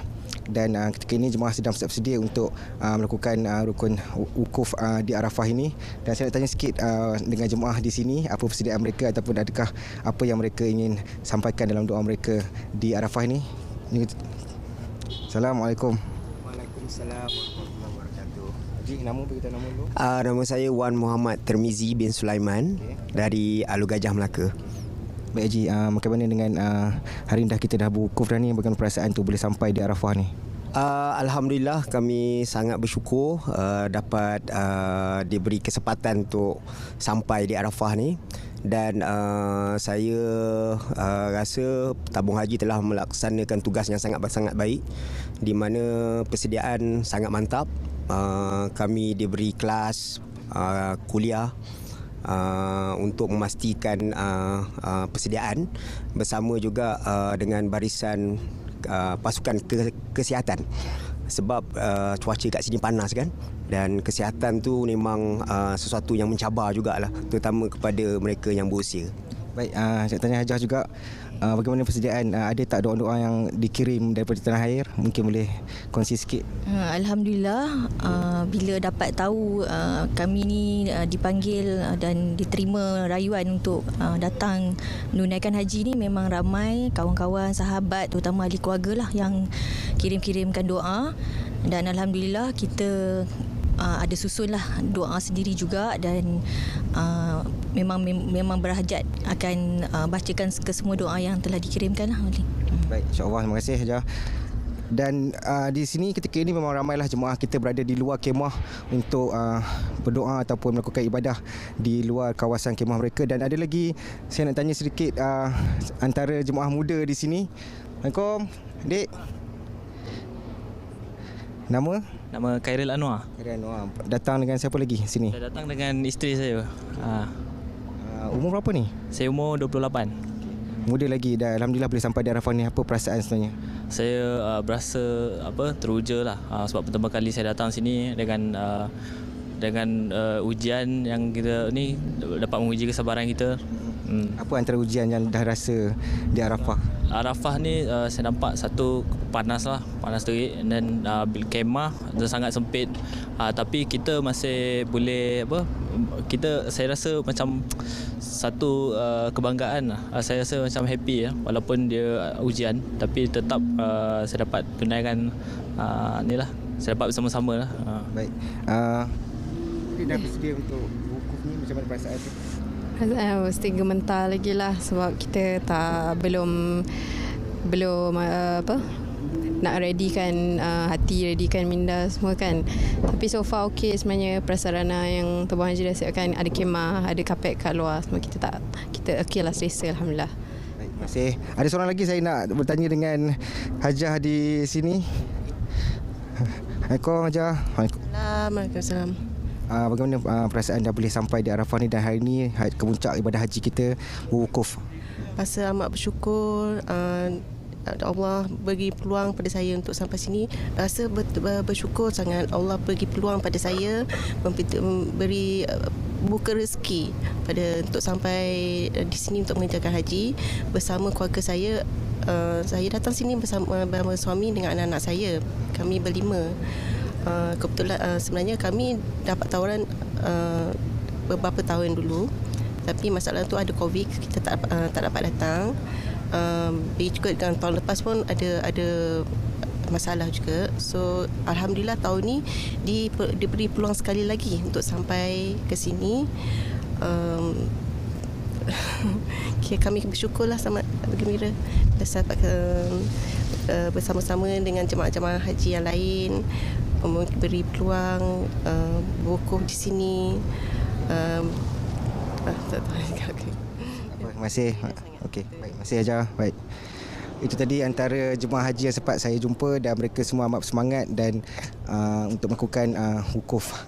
Dan ketika ini jemaah sedang bersedia untuk melakukan rukun wukuf di Arafah ini. Dan saya nak tanya sikit dengan jemaah di sini, apa persediaan mereka ataupun adakah apa yang mereka ingin sampaikan dalam doa mereka di Arafah ini. Assalamualaikum. Waalaikumsalam warahmatullahi wabarakatuh. Haji, nama beritahu nama dulu. Nama saya Wan Muhammad Termizi bin Sulaiman dari Alur Gajah Melaka. Baik Haji, bagaimana dengan hari ini dah kita dah berwukuf dah ni, bagaimana perasaan tu boleh sampai di Arafah ni? Alhamdulillah, kami sangat bersyukur dapat diberi kesempatan untuk sampai di Arafah ni. dan saya rasa tabung haji telah melaksanakan tugas yang sangat baik, di mana persediaan sangat mantap. Kami diberi kelas kuliah untuk memastikan persediaan bersama juga dengan barisan pasukan kesihatan, sebab cuaca kat sini panas kan, dan kesihatan tu memang sesuatu yang mencabar jugalah, terutama kepada mereka yang berusia. Baik, saya tanya Hajah juga, bagaimana persediaan? Ada tak doa-doa yang dikirim daripada tanah air? Mungkin boleh kongsi sikit. Alhamdulillah, bila dapat tahu kami ni dipanggil dan diterima rayuan untuk datang menunaikan haji ni, memang ramai kawan-kawan, sahabat, terutama ahli keluarga lah yang kirim-kirimkan doa. Dan Alhamdulillah kita ada susun lah doa sendiri juga, dan memang berhajat akan bacakan ke semua doa yang telah dikirimkan lah. Baik, insyaAllah, terima kasih Hajah. Dan di sini ketika ini memang ramailah jemaah kita berada di luar kemah untuk berdoa ataupun melakukan ibadah di luar kawasan kemah mereka. Dan ada lagi saya nak tanya sedikit antara jemaah muda di sini. Assalamualaikum, Dek. Nama? Nama Khairil Anwar. Khairil Anwar. Datang dengan siapa lagi sini? Saya datang dengan isteri saya. Umur berapa ni? Saya umur 28. Muda lagi, dan Alhamdulillah boleh sampai di Arafah ni. Apa perasaan sebenarnya? Saya berasa teruja lah, sebab pertama kali saya datang sini dengan ujian yang kita ni dapat menguji kesabaran kita. Apa antara ujian yang dah rasa di Arafah? Arafah ni saya nampak satu panas terik, dan kemah sangat sempit, tapi kita masih boleh saya rasa macam satu kebanggaan lah. Saya rasa macam happy walaupun dia ujian, tapi tetap saya dapat tunaikan saya dapat bersama-sama lah. Baik. Dah bersedia untuk wukuf ni, macam mana perasaan tu? Mesti gementar lagi lah, sebab kita belum nak readykan hati, readykan minda semua kan. Tapi so far okey sebenarnya. prasarana yang Tuan Haji dah siapkan, ada kemah, ada kapet kat luar, semua kita okey lah, selesa alhamdulillah. Baik, terima kasih. Ada seorang lagi saya nak bertanya dengan Hajah di sini. Assalamualaikum Hajah. Waalaikumsalam. Bagaimana perasaan dah boleh sampai di Arafah ni, dan hari ni kemuncak ibadah haji kita berwukuf? Rasa amat bersyukur. Allah bagi peluang pada saya untuk sampai sini. Rasa bersyukur sangat Allah bagi peluang pada saya, beri buka rezeki untuk sampai di sini untuk mengerjakan haji bersama keluarga saya. Saya datang sini bersama suami dengan anak-anak saya. Kami berlima. Kebetulan sebenarnya kami dapat tawaran beberapa tahun dulu, tapi masalah tu ada COVID, kita tak dapat datang. Juga dengan tahun lepas pun ada masalah juga. So alhamdulillah tahun ni diberi peluang sekali lagi untuk sampai ke sini. Kami bersyukurlah, sangat bergembira dapat bersama-sama dengan jemaah-jemaah haji yang lain, beri peluang wukuf di sini. Terima kasih. Okey, baik. Terima kasih Hajah. Baik. Itu tadi antara jemaah haji yang sempat saya jumpa, dan mereka semua amat bersemangat dan untuk melakukan wukuf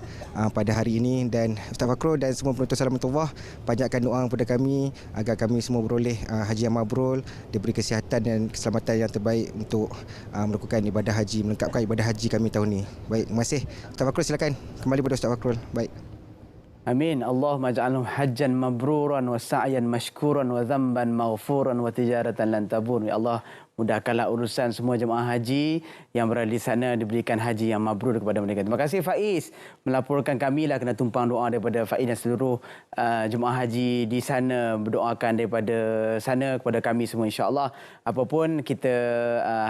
pada hari ini. Dan Ustaz Fakrul dan semua penonton Salamatullah, panjatkan doa kepada kami agar kami semua beroleh haji yang mabrur, diberi kesihatan dan keselamatan yang terbaik untuk melakukan ibadah haji, melengkapkan ibadah haji kami tahun ini. Baik, terima kasih. Ustaz Fakrul, silakan kembali pada Ustaz Fakrul. Baik. Amin. Allahumma ja'alhu hajjan mabruran wa sa'yan mashkuran wa dhanban maghfuran wa tijaratan lan tabur. Ya Allah, mudahkanlah urusan semua jemaah haji yang berada di sana, diberikan haji yang mabrur kepada mereka. Terima kasih Faiz melaporkan kami lah, kena tumpang doa daripada Faiz dan seluruh jemaah haji di sana, berdoakan daripada sana kepada kami semua, insya-Allah. Apapun kita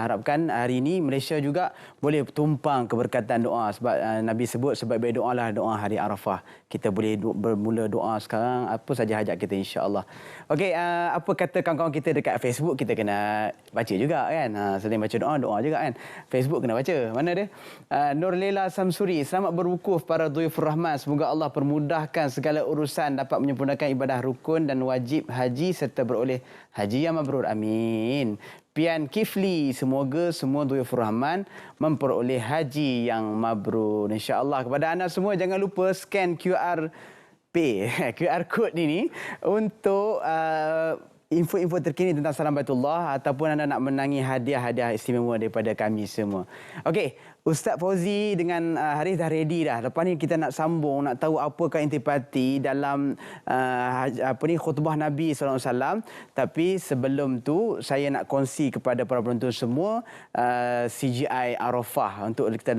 harapkan hari ini Malaysia juga boleh tumpang keberkatan doa, sebab Nabi sebut sebaik-baik doa lah doa hari Arafah. Kita boleh bermula doa sekarang, apa saja hajat kita, insya-Allah. Okey, apa kata kawan-kawan kita dekat Facebook, kita kena baca juga kan. Selain baca doa juga kan. Facebook kena baca. Mana dia? Nur Lela Samsuri, selamat berwukuf para Dhuyufur Rahman. Semoga Allah permudahkan segala urusan, dapat menyempurnakan ibadah rukun dan wajib haji serta beroleh haji yang mabrur. Amin. Pian Kifli, semoga semua Dhuyufur Rahman memperoleh haji yang mabrur. InsyaAllah. Kepada anda semua, jangan lupa scan QR code ini untuk info-info terkini tentang Salam Baitullah ataupun anda nak menangi hadiah-hadiah istimewa daripada kami semua. Okey, Ustaz Fauzi dengan Haris dah ready dah. Lepas ni kita nak sambung, nak tahu apakah intipati dalam khutbah Nabi SAW. Tapi sebelum tu saya nak kongsi kepada para penonton semua CGI Arafah untuk kita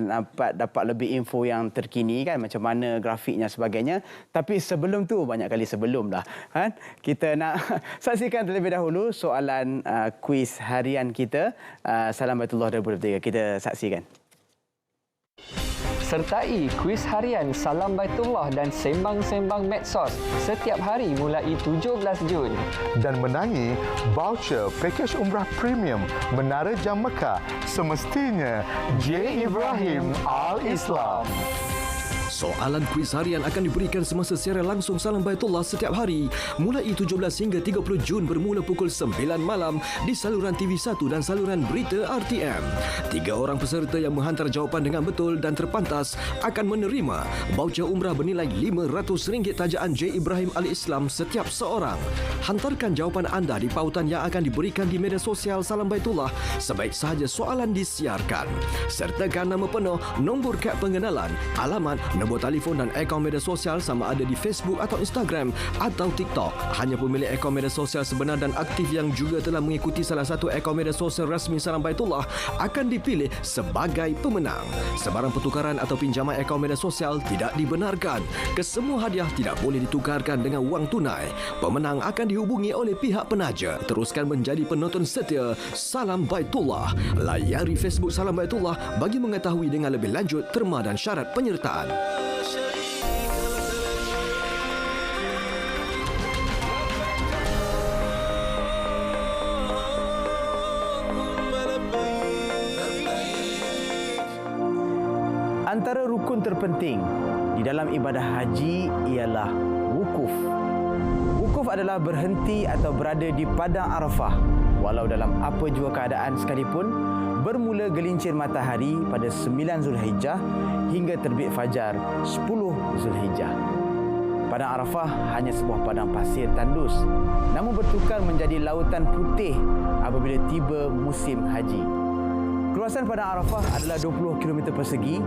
dapat lebih info yang terkini kan, macam mana grafiknya sebagainya. Tapi sebelum tu, banyak kali sebelum dah kan, kita nak saksikan terlebih dahulu soalan kuis harian kita Salam Baitullah 2023. Kita saksikan. Sertai kuis harian Salam Baitullah dan sembang-sembang medsos setiap hari mulai 17 Jun. Dan menangi voucher pakej umrah premium Menara Jam Mekah semestinya J. Ibrahim Al-Islam. Soalan kuis harian akan diberikan semasa siaran langsung Salam Baitullah setiap hari mulai 17 hingga 30 Jun bermula pukul 9 malam di saluran TV1 dan saluran berita RTM. 3 orang peserta yang menghantar jawapan dengan betul dan terpantas akan menerima voucher umrah bernilai RM500 tajaan J. Ibrahim Al-Islam setiap seorang. Hantarkan jawapan anda di pautan yang akan diberikan di media sosial Salam Baitullah sebaik sahaja soalan disiarkan. Sertakan nama penuh, nombor kad pengenalan, alamat, nombor telefon dan akaun media sosial sama ada di Facebook atau Instagram atau TikTok. Hanya pemilik akaun media sosial sebenar dan aktif yang juga telah mengikuti salah satu akaun media sosial rasmi Salam Baitullah akan dipilih sebagai pemenang. Sebarang pertukaran atau pinjaman akaun media sosial tidak dibenarkan. Kesemua hadiah tidak boleh ditukarkan dengan wang tunai. Pemenang akan dihubungi oleh pihak penaja. Teruskan menjadi penonton setia Salam Baitullah. Layari Facebook Salam Baitullah bagi mengetahui dengan lebih lanjut terma dan syarat penyertaan. Antara rukun terpenting di dalam ibadah haji ialah wukuf. Wukuf adalah berhenti atau berada di padang Arafah walau dalam apa jua keadaan sekalipun, bermula gelincir matahari pada 9 Zulhijjah hingga terbit fajar 10 Zulhijjah. Padang Arafah hanya sebuah padang pasir tandus, namun bertukar menjadi lautan putih apabila tiba musim haji. Keluasan padang Arafah adalah 20 km persegi,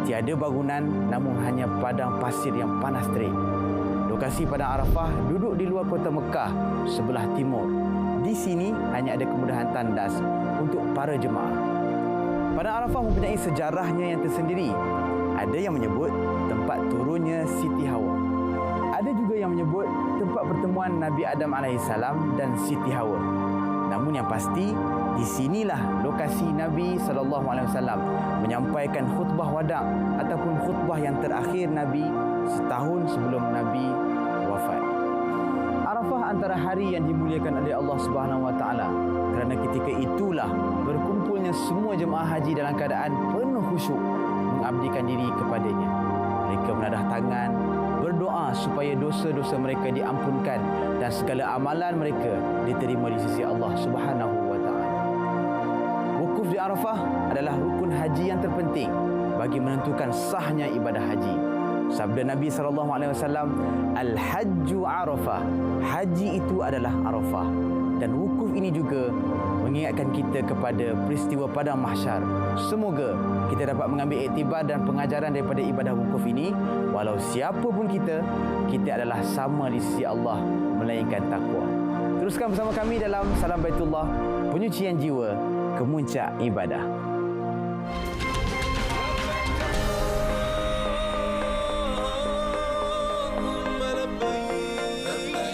tiada bangunan namun hanya padang pasir yang panas terik. Lokasi padang Arafah duduk di luar kota Mekah sebelah timur. Di sini hanya ada kemudahan tandas untuk para jemaah. Padang Arafah mempunyai sejarahnya yang tersendiri. Ada yang menyebut tempat turunnya Siti Hawa. Ada juga yang menyebut tempat pertemuan Nabi Adam AS dan Siti Hawa. Namun yang pasti, di sinilah lokasi Nabi SAW menyampaikan khutbah wada' ataupun khutbah yang terakhir Nabi setahun sebelum Nabi wafat. Arafah antara hari yang dimuliakan oleh Allah Subhanahu Wa Taala kerana ketika itulah berkumpulnya semua jemaah haji dalam keadaan penuh khusyuk mengabdikan diri kepadanya. Mereka menadah tangan, berdoa supaya dosa-dosa mereka diampunkan dan segala amalan mereka diterima di sisi Allah Subhanahu Wa Taala. Wukuf di Arafah adalah rukun haji yang terpenting bagi menentukan sahnya ibadah haji. Sabda Nabi SAW, Al-Hajju Arafah. Haji itu adalah Arafah. Dan wukuf ini juga mengingatkan kita kepada peristiwa padang mahsyar. Semoga kita dapat mengambil iktibar dan pengajaran daripada ibadah wukuf ini. Walau siapa pun kita adalah sama di sisi Allah melainkan takwa. Teruskan bersama kami dalam Salam Baitullah, penyucian jiwa, kemuncak ibadah.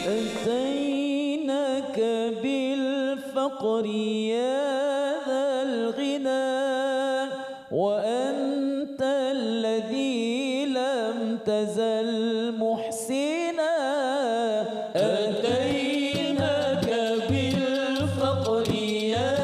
أتيناك بالفقر يا ذا الغنى وأنت الذي لم تزل محسنا أتيناك بالفقر يا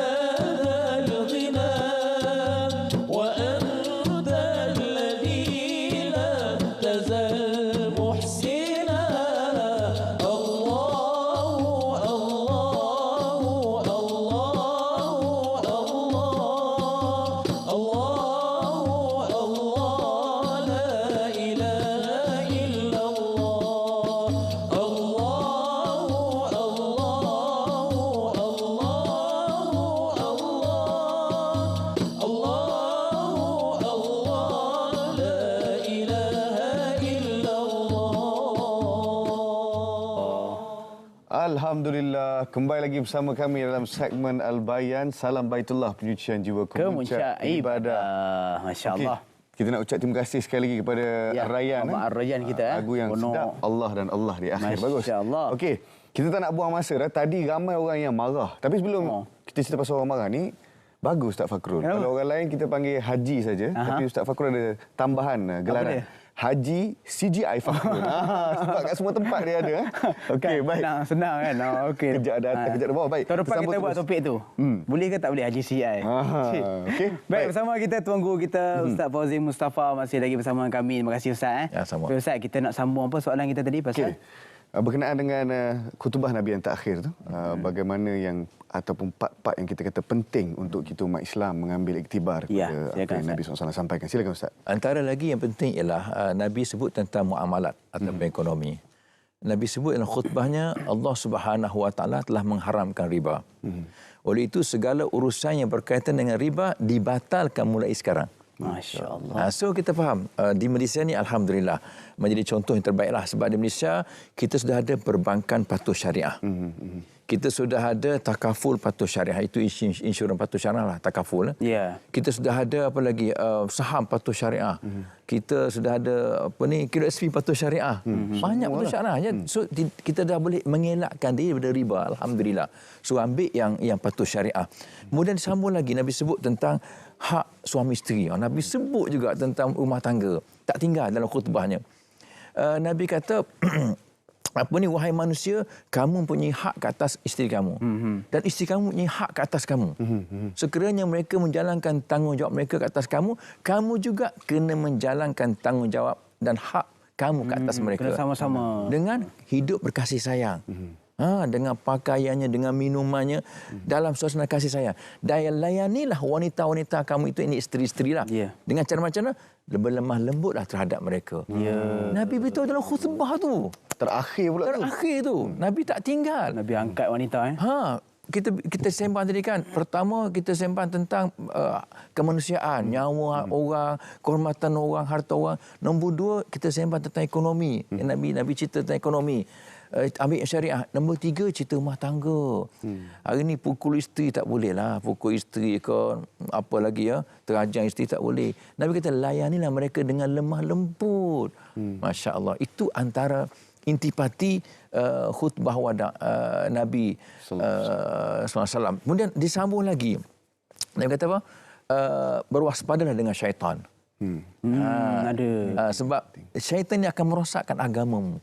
Alhamdulillah, kembali lagi bersama kami dalam segmen Al-Bayan. Salam Baitullah, penyucian jiwa kemuncak ibadah. Masya-Allah. Okay. Kita nak ucap terima kasih sekali lagi kepada Ar-Rayyan. Ar-Rayyan kita. Lagu yang sedap, Allah dan Allah di akhir. Bagus. Masya-Allah. Okey, kita tak nak buang masa dah. Tadi ramai orang yang marah. Tapi sebelum kita cerita pasal orang marah ni, bagus Ustaz Fakrul. Kalau orang lain kita panggil Haji saja, tapi Ustaz Fakrul ada tambahan gelaran. Haji CGI Fakrul. Sebab kat semua tempat dia ada. Okey, baik. Senang kan? Okey. Kejap ada atas, kejap ada bawah. Baik. Tahun depan kita buat topik tu. Boleh ke tak boleh Haji CGI? Okey. Baik, bersama kita Tuan Guru kita Ustaz Fauzi Mustafa masih lagi bersama kami. Terima kasih Ustaz. Ya, sama. Ustaz, kita nak sambung apa soalan kita tadi pasal? Berkenaan dengan khutbah Nabi yang terakhir tu, bagaimana yang ataupun part-part yang kita kata penting untuk kita umat Islam mengambil iktibar kepada apa yang Nabi SAW sampaikan. Silakan Ustaz. Antara lagi yang penting ialah Nabi sebut tentang muamalat ataupun ekonomi. Nabi sebut dalam khutbahnya Allah Subhanahu Wa Taala telah mengharamkan riba. Oleh itu segala urusan yang berkaitan dengan riba dibatalkan mulai sekarang. Masya-Allah. So kita faham di Malaysia ni alhamdulillah menjadi contoh yang terbaiklah sebab di Malaysia kita sudah ada perbankan patuh syariah. Kita sudah ada takaful patuh syariah, itu insurans patuh syariah lah, takaful. Kita sudah ada apa lagi saham patuh syariah. Kita sudah ada apa ni QSP patuh syariah. Banyak patuh syariah. So kita dah boleh mengelakkan diri daripada riba, alhamdulillah. So ambil yang patuh syariah. Kemudian disambung lagi Nabi sebut tentang hak suami isteri. Nabi sebut juga tentang rumah tangga. Tak tinggal dalam khutbahnya. Nabi kata apa ni, wahai manusia, kamu punya hak ke atas isteri kamu. Dan isteri kamu punya hak ke atas kamu. Sekiranya mereka menjalankan tanggungjawab mereka ke atas kamu, kamu juga kena menjalankan tanggungjawab dan hak kamu ke atas mereka. Kena sama-sama. Dengan hidup berkasih sayang. Dengan pakaiannya, dengan minumannya, dalam suasana kasih sayang. Dan layanilah wanita-wanita kamu itu, ini isteri-isteri lah. Dengan cara macam mana? Berlemah lembutlah terhadap mereka. Nabi beritahu dalam khutbah tu. Terakhir pula tu. Terakhir tu. Nabi tak tinggal. Nabi angkat wanita. Kita sembang tadi kan. Pertama kita sembang tentang kemanusiaan, nyawa orang, kehormatan orang, harta orang. Nombor dua kita sembang tentang ekonomi. Nabi cerita tentang ekonomi. Ambil syariah. Nombor tiga, cerita rumah tangga. Hari ni pukul isteri tak boleh lah. Pukul isteri ke apa lagi terajang isteri tak boleh. Nabi kata layanilah mereka dengan lemah lembut. Masya Allah. Itu antara intipati khutbah wada Nabi SAW. Kemudian disambung lagi. Nabi kata apa? Berwaspadalah dengan syaitan. Ada. Sebab syaitan ni akan merosakkan agamamu.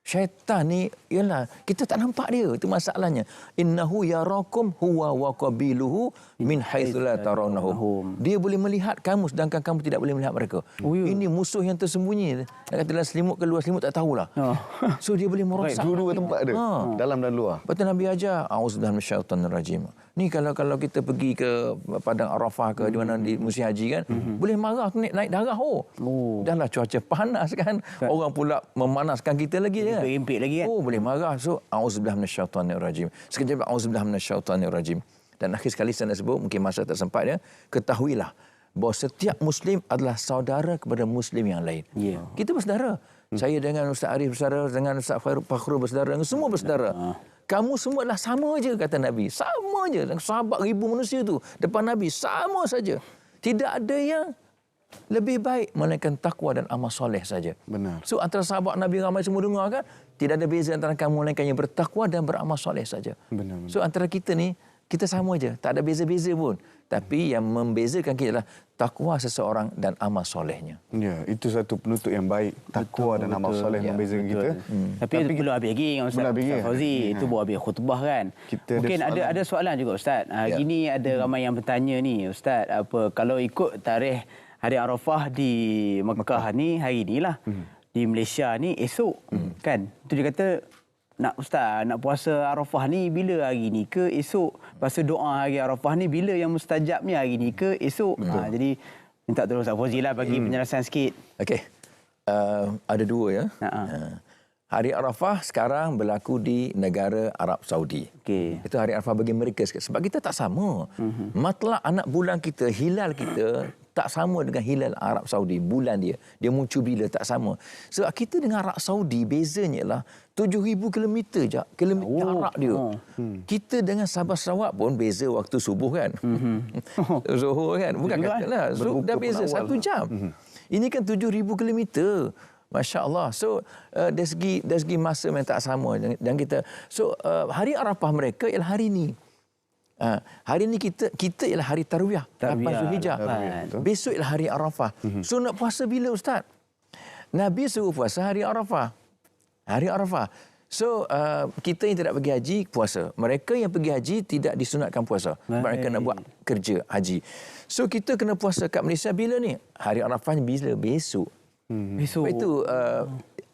Syaitan ni ialah kita tak nampak dia, itu masalahnya. Innahu yarakum huwa wa qabiluhu min haitsu la tarawnahum. Dia boleh melihat kamu sedangkan kamu tidak boleh melihat mereka. Ini musuh yang tersembunyi. Nak kata dalam selimut ke luar selimut tak tahulah. So dia boleh merosak. Dua-dua tempat ada. Dalam dan luar. Betul Nabi ajar, auzubillahi minasyaitonir rajim. Ni kalau kita pergi ke padang Arafah ke di mana di musim haji kan, boleh marah tu naik darah. Dahlah cuaca panas kan. Orang pula memanaskan kita lagi kan. Impik lagi kan. Boleh marah. So auzubillahi minasyaitonir rajim. Sekejap auzubillahi minasyaitonir rajim. Dan akhir sekali saya nak sebut, mungkin masa tak sempat ya, ketahuilah bahawa setiap muslim adalah saudara kepada muslim yang lain. Kita bersaudara. Saya dengan Ustaz Arif bersaudara, dengan Ustaz Fakhrul bersaudara, dengan semua bersaudara. Kamu semua adalah sama je, kata Nabi. Sama je. Sahabat ribu manusia tu depan Nabi sama saja. Tidak ada yang lebih baik melainkan takwa dan amal soleh saja. Benar. So antara sahabat Nabi ramai semua dengar kan, tidak ada beza antara kamu melainkan yang bertakwa dan beramal soleh saja. Benar. So antara kita ni, kita sama je, tak ada beza-beza pun. Tapi yang membezakan kita adalah takwa seseorang dan amal solehnya. Ya, itu satu penutup yang baik. Takwa dan amal soleh membezakan kita. Tapi itu belum habis lagi dengan Ustaz Fauzi. Itu baru habis khutbah kan. Mungkin ada soalan juga Ustaz. Gini ada ramai yang bertanya ni, Ustaz, apa kalau ikut tarikh Hari Arafah di Mekah ni hari inilah. Di Malaysia ni esok kan. Itu dia kata nak Ustaz, nak puasa Arafah ni bila hari ni ke esok? Puasa doa hari Arafah ni bila yang mustajabnya hari ni ke esok? Jadi minta tolong Ustaz Fauzi lah bagi penjelasan sikit. Okey. Ada dua ya. Hari Arafah sekarang berlaku di negara Arab Saudi. Itu hari Arafah bagi mereka. Sebab kita tak sama. Matlak anak bulan kita, hilal kita tak sama dengan hilal Arab Saudi, bulan dia. Dia muncul bila tak sama. Sebab kita dengan Arab Saudi bezanya ialah 7,000 kilometer je jarak dia. Kita dengan Sabah Sarawak pun beza waktu subuh kan. Zuhur kan. Bukan katalah. Dah beza 1 jam. Ini kan 7,000 kilometer. Masya Allah. So dari segi masa memang tak sama dan kita. So hari Arafah mereka ialah hari ini. Hari ini kita ialah hari Tarwiyah 8 Zulhijjah. Besok ialah hari Arafah. So nak puasa bila Ustaz? Nabi suruh puasa hari Arafah. Hari Arafah. So kita yang tidak pergi haji puasa. Mereka yang pergi haji tidak disunatkan puasa. Mereka nak buat kerja haji. So kita kena puasa kat Malaysia bila ni? Hari Arafah bila? Besok. Besok. Itu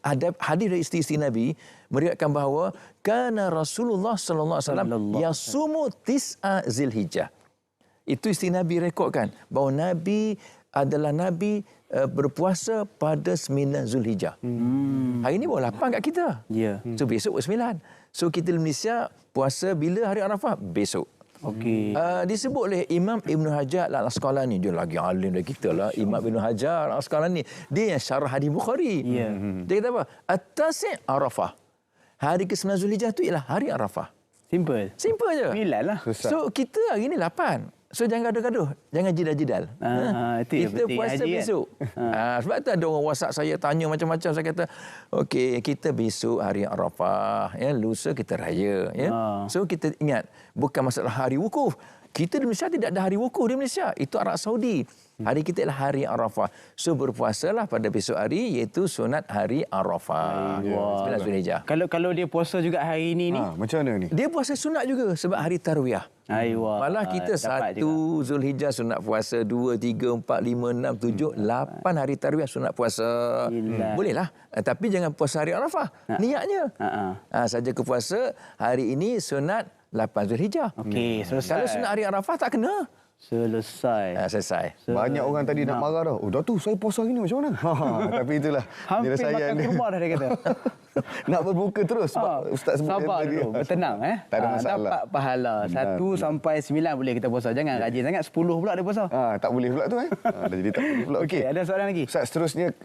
ada hadis dari isteri Nabi meriwayatkan bahawa kana Rasulullah sallallahu alaihi wasallam yasumu tis'a Zulhijjah. Itu isteri Nabi rekodkan bahawa Nabi adalah Nabi berpuasa pada 9 Zulhijjah. Hari ini baru 8 kat kita. So besok 9. So kita di Malaysia puasa bila hari Arafah? Besok. Okey. Disebut oleh Imam Ibn Hajar Al-Asqalani, dia lagi alim dari kita lah. Imam Ibn Hajar Al-Asqalani, dia yang syarah hadis Bukhari. Dia kata apa? At-Tasi' Arafah. Hari ke-9 Zulhijjah tu ialah hari Arafah. Simple je. Bilal lah. So kita hari ni 8. So jangan gaduh-gaduh, jangan jidal-jidal. Kita puasa besok. Sebab tu ada orang WhatsApp saya tanya macam-macam. Saya kata, okey, kita besok hari Arafah, ya, lusa kita raya, ya. So kita ingat, bukan masalah hari wukuf. Kita di Malaysia tidak ada hari wukuf di Malaysia. Itu Arab Saudi. Hari kita ialah hari Arafah. So berpuasalah pada besok hari, iaitu sunat hari Arafah. 9 Zulhijjah. Kalau dia puasa juga hari ini ni, macam mana ni? Dia puasa sunat juga sebab hari Tarwiyah. Malah kita 1 Zulhijjah sunat puasa, 2, 3, 4, 5, 6, 7, 8 hari Tarwiyah sunat puasa. Bolehlah. Tapi jangan puasa hari Arafah. Niatnya. Saja ke puasa hari ini sunat 8 Zulhijjah. Okey, selesai. Kalau sunat hari Arafah tak kena. Selesai. Banyak orang tadi nak marah dah. Oh, Datuk, saya puasa hari ni macam mana? Tapi itulah. Hampir makan kurma dah dia kata. Nak berbuka terus. Ustaz sebut sabar dulu. Bertenang. Tak ada masalah. Dapat pahala. 1 sampai 9 boleh kita puasa. Jangan rajin sangat. 10 pula dia puasa. Tak boleh pula tu. Dah jadi tak boleh pula. Okey, ada soalan lagi? Ustaz, seterusnya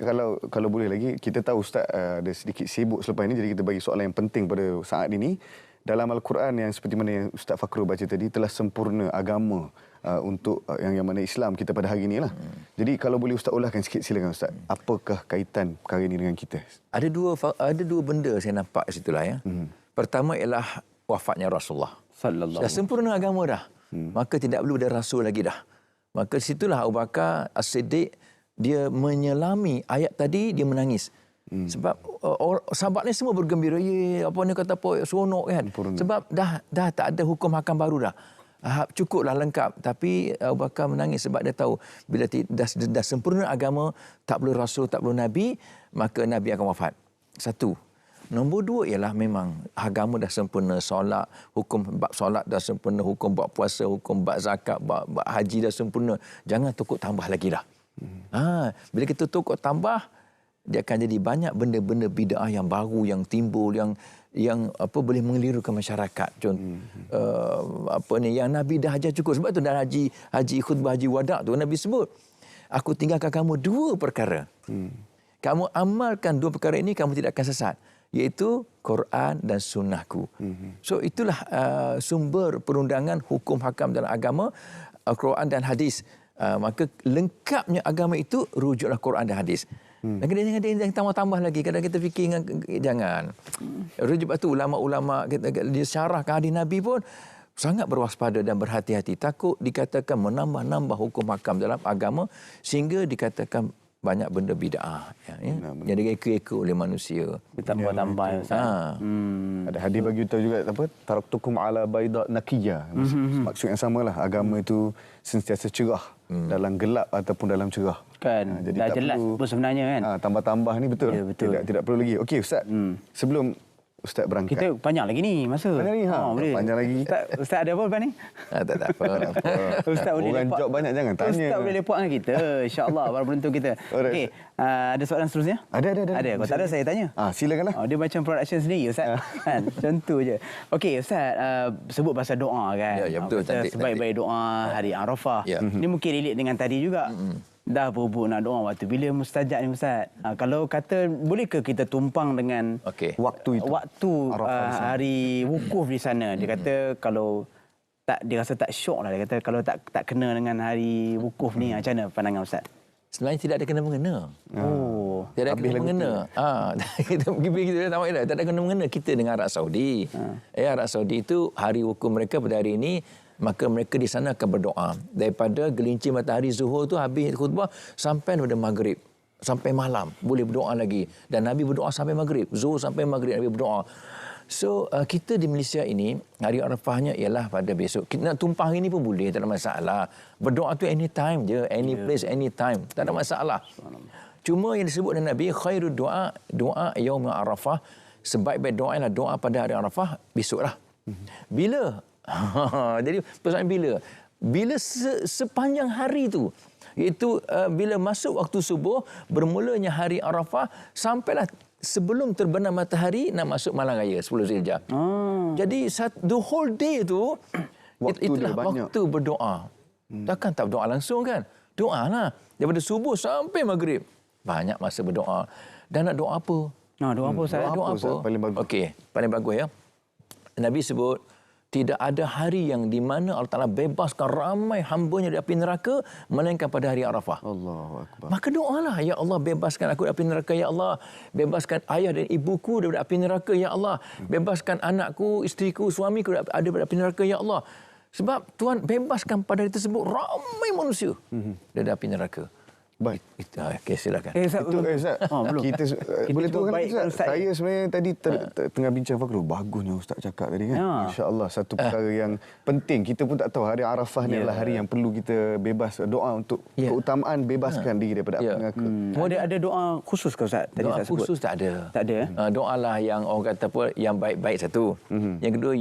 kalau boleh lagi. Kita tahu Ustaz ada sedikit sibuk selepas ini. Jadi kita bagi soalan yang penting pada saat ini. Dalam Al-Quran yang seperti mana yang Ustaz Fakrul baca tadi, telah sempurna agama untuk yang mana Islam kita pada hari inilah. Jadi kalau boleh Ustaz ulahkan sikit, silakan Ustaz. Apakah kaitan perkara ini dengan kita? Ada dua benda saya nampak di situlah, ya. Pertama ialah wafatnya Rasulullah. Dah sempurna agama dah. Maka tidak perlu ada rasul lagi dah. Maka di situlah Abu Bakar As-Siddiq dia menyelami ayat tadi, dia menangis. Sebab sahabat ni semua bergembira, apa ni kata apa, seronok kan. Sebab dah tak ada hukum hakam baru dah. Cukuplah lengkap. Tapi Abu Bakar menangis sebab dia tahu bila dah sempurna agama, tak perlu rasul, tak perlu nabi, maka nabi akan wafat. 1. Nombor 2 ialah memang agama dah sempurna, solat, hukum bab solat dah sempurna, hukum bab puasa, hukum bab zakat, bab haji dah sempurna. Jangan tukar tambah lagi dah. Bila kita tukar tambah, dia akan jadi banyak benda-benda bid'ah yang baru yang timbul, yang boleh mengelirukan masyarakat. Yang Nabi dah ajar cukup. Sebab tu dalam haji khutbah haji wada' tu Nabi sebut, aku tinggalkan kamu 2 perkara. Kamu amalkan 2 perkara ini, kamu tidak akan sesat, iaitu Quran dan sunnahku. So itulah sumber perundangan hukum hakam dalam agama, Quran dan hadis. Maka lengkapnya agama itu rujuklah Quran dan hadis. Jangan tambah-tambah lagi. Kadang kita fikir jangan. Sebab tu ulama-ulama dia syarahkan hadis Nabi pun sangat berwaspada dan berhati-hati. Takut dikatakan menambah-nambah hukum hakam dalam agama sehingga dikatakan banyak benda bid'ah yang direka-reka oleh manusia. Ditambah-tambah. Ada hadis bagi kita juga apa? Taraktukum ala bayda nakiyah. Maksud yang samalah, agama itu sentiasa cerah dalam gelap ataupun dalam cerah. Kan. Jadi dah tak jelas perlu pun sebenarnya kan. Tambah-tambah ni betul. Tidak perlu lagi. Okey Ustaz. Sebelum Ustaz berangkat. Kita panjang lagi ni masa. Panjang lagi, boleh. Panjang lagi. Ustaz ada apa lepas ni? Tak apa. Ustaz boleh Orang lepak. job banyak jangan tanya. Ustaz boleh lepak dengan kita. InsyaAllah para penonton kita. Okey, ada soalan seterusnya? Ada. Ada. Kalau tak ada saya tanya. Silakanlah. Dia macam production sendiri Ustaz. Kan? Macam tu je. Okey Ustaz, sebut pasal doa kan. Ya, betul. Sebaik-baik doa hari Arafah. Ni mungkin relate dengan tadi juga. Dah berebut nak doa waktu bila mustajab ni Ustaz. Kalau kata bolehkah kita tumpang dengan waktu itu? Waktu hari wukuf di sana. Dia kata kalau tak, dia rasa tak syok lah. Dia kata kalau tak kena dengan hari wukuf ni, macam mana pandangan Ustaz? Sebenarnya tidak ada kena-mengena. Tidak ada kena-mengena. Kita tak ada kena-mengena kita dengan Arab Saudi. Arab Saudi itu hari wukuf mereka pada hari ini, maka mereka di sana akan berdoa. Daripada gelincir matahari zuhur tu habis khutbah sampai pada maghrib. Sampai malam boleh berdoa lagi. Dan Nabi berdoa sampai maghrib. Zuhur sampai maghrib Nabi berdoa. So kita di Malaysia ini hari Arafahnya ialah pada besok. Kita nak tumpah hari ini pun boleh, tak ada masalah. Berdoa tu anytime je, any place, anytime. Tak ada masalah. Cuma yang disebut oleh Nabi, khairud doa yaum Arafah. Sebaik-baik doa ialah doa pada hari Arafah besoklah. Bila? Jadi persoalan bila? Bila sepanjang hari tu. Iaitu bila masuk waktu subuh, bermulanya hari Arafah sampailah sebelum terbenam matahari nak masuk malam raya 10 Zulhijjah. Jadi the whole day tu itulah waktu berdoa. Takkan tak berdoa langsung kan? Doalah daripada subuh sampai maghrib. Banyak masa berdoa. Dan nak doa apa? Doa apa Ustaz? Doa apa? Paling bagus. Okey, paling bagus ya. Nabi sebut tidak ada hari yang di mana Allah Ta'ala bebaskan ramai hamba-Nya dari api neraka melainkan pada hari Arafah. Allahu Akbar. Maka doalah, ya Allah bebaskan aku dari api neraka, ya Allah. Bebaskan ayah dan ibuku dari api neraka, ya Allah. Bebaskan anakku, isteriku, suamiku dari api neraka, ya Allah. Sebab Tuhan bebaskan pada hari tersebut ramai manusia dari api neraka. Baik. Okey, silakan. Ustaz, belum. Kita boleh tahu kan Ustaz? Saya sebenarnya tadi tengah bincang Fakrul. Bagusnya Ustaz cakap tadi kan. Insya-Allah satu perkara yang penting. Kita pun tak tahu hari Arafah ni adalah hari yang perlu kita bebas doa untuk keutamaan bebaskan diri daripada api neraka. Ada doa khusus ke Ustaz? Tadi Doa Ustaz sebut. khusus tak ada. Tak ada. Doalah yang orang kata apa, yang baik-baik satu. Yang kedua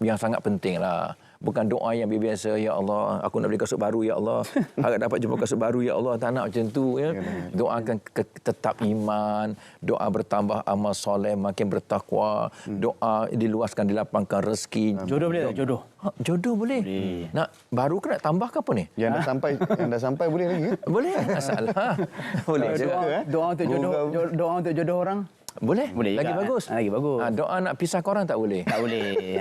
yang sangat penting lah. Bukan doa yang biasa, ya Allah, aku nak beli kasut baru, ya Allah. Harap dapat jumpa kasut baru, ya Allah. Tak nak macam tu. Ya. Doakan tetap iman. Doa bertambah amal soleh, makin bertakwa. Doa diluaskan, dilapangkan rezeki. Jodoh boleh tak? Jodoh? Jodoh boleh. Nak baru ke nak tambah ke apa ni? Yang dah sampai boleh lagi ke? Boleh, masalah. Boleh juga. Doa untuk doa untuk jodoh orang? Boleh. Lagi bagus. Lagi bagus. Doa nak pisah korang tak boleh. Tak boleh.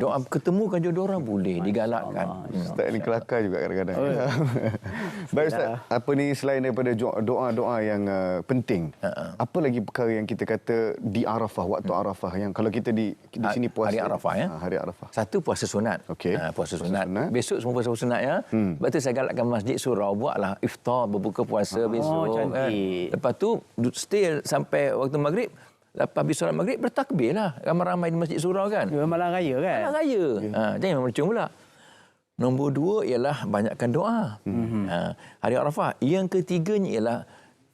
Doa ketemukan jodoh orang boleh, digalakkan. Ustaz ni kelakar juga kadang-kadang. Baik Ustaz, apa ni selain daripada doa-doa yang penting, apa lagi perkara yang kita kata di Arafah, waktu Arafah yang kalau kita di sini puasa hari Arafah ya. Hari Arafah. Satu puasa sunat. Okey. Puasa sunat. Besok semua puasa sunat ya. Lepas tu saya galakkan Masjid Surau buatlah iftar berbuka puasa besok. Cantik. Lepas tu stay sampai waktu maghrib. Lepas habis solat maghrib bertakbirlah ramai-ramai di Masjid Surau kan. Malam raya kan. Malam raya. Jangan mercung pula. Nombor 2 ialah banyakkan doa. Hari Arafah. Yang ketiganya ialah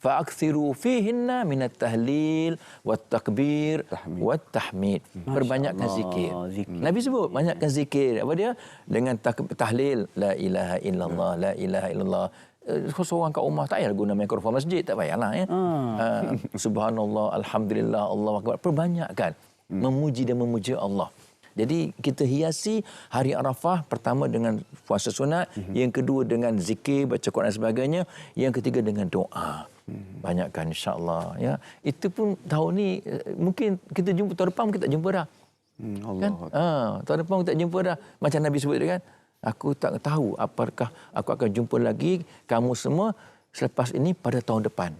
fa'akthiru fihinna minat tahlil wat takbir wat tahmid. Perbanyakkan zikir. Nabi sebut banyakkan zikir. Apa dia? Dengan tahlil la ilaha illallah, la ilaha illallah. Seorang kat rumah tak payah guna mikrofon masjid, tak payahlah ya. Subhanallah, alhamdulillah, Allahu akbar. Perbanyakkan memuji dan memuja Allah. Jadi kita hiasi hari Arafah pertama dengan puasa sunat, yang kedua dengan zikir, baca Quran dan sebagainya, yang ketiga dengan doa. Banyakkan insya-Allah ya. Itu pun tahun ni mungkin kita jumpa, tahun depan kita tak jumpa dah. Kan? Tahun depan kita tak jumpa dah. Macam Nabi sebut kan. Aku tak tahu apakah aku akan jumpa lagi kamu semua selepas ini pada tahun depan.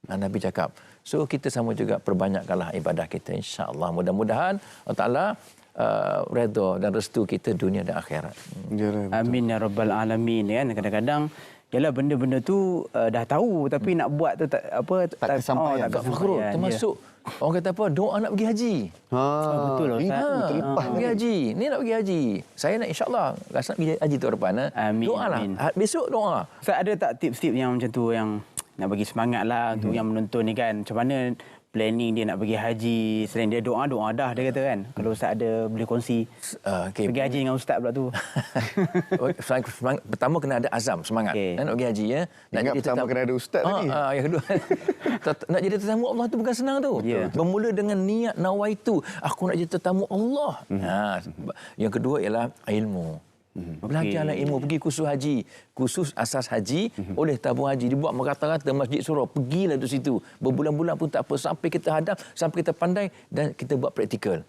Nabi cakap. So kita sama juga perbanyakkanlah ibadah kita insya-Allah. Mudah-mudahan Allah Taala redha dan restu kita dunia dan akhirat. Amin ya rabbal alamin kan. Kadang-kadang yalah benda-benda tu dah tahu tapi nak buat tu tak kesampaian. Tak Fakhrul termasuk orang kata apa, doa nak pergi haji. Betul lah Ustaz. Terlepas pergi haji. Ni nak pergi haji. Saya nak insya-Allah rasa nak pergi haji tahun depan. Amin. Doalah. Besok doa. Ustaz ada tak tips-tips yang macam tu yang nak bagi semangat lah untuk yang menonton ni kan. Macam mana planning dia nak pergi haji, selain dia doa dah dia kata kan. Kalau Ustaz ada boleh kongsi pergi haji dengan Ustaz pula tu. Pertama kena ada azam, semangat. Nak pergi haji ya. Ingat pertama kena ada Ustaz tadi. Yang kedua nak jadi tetamu Allah tu bukan senang tu. Bermula dengan niat nawaitu, aku nak jadi tetamu Allah. Yang kedua ialah ilmu. Belajarlah ilmu, pergi kursus haji, kursus asas haji oleh tabung haji, dibuat merata-rata Masjid Surau, pergilah di situ berbulan-bulan pun tak apa, sampai kita hadam, sampai kita pandai dan kita buat praktikal.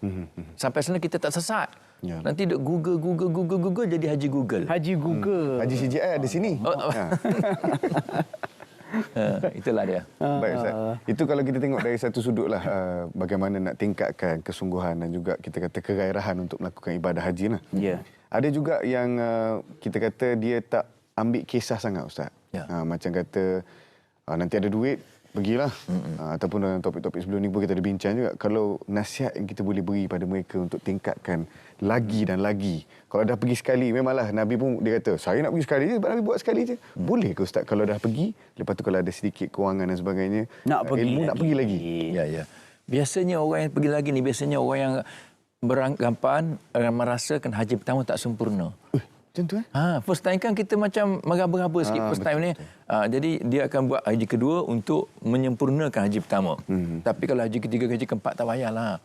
Sampai sana kita tak sesat. Nanti duk Google jadi haji Google. Haji Google. Haji CGI ada sini. Itulah dia. Baik Ustaz. Itu kalau kita tengok dari satu sudut lah, bagaimana nak tingkatkan kesungguhan dan juga kita kata kegairahan untuk melakukan ibadah haji lah. Ada juga yang kita kata dia tak ambil kisah sangat Ustaz. Macam kata nanti ada duit, pergilah. Ataupun dalam topik-topik sebelum ni pun kita ada bincang juga. Kalau nasihat yang kita boleh beri pada mereka untuk tingkatkan lagi dan lagi. Kalau dah pergi sekali, memanglah Nabi pun dia kata, saya nak pergi sekali je, Nabi buat sekali je. Boleh ke Ustaz kalau dah pergi, lepas tu kalau ada sedikit kewangan dan sebagainya, nak pergi lagi. Ya. Biasanya orang yang pergi lagi ni, biasanya orang yang beranggapan merasakan haji pertama tak sempurna. Macam tu first time kan kita macam meraba-raba sikit first time ni. Jadi dia akan buat haji kedua untuk menyempurnakan haji pertama. Tapi kalau haji ketiga, haji keempat tak payahlah.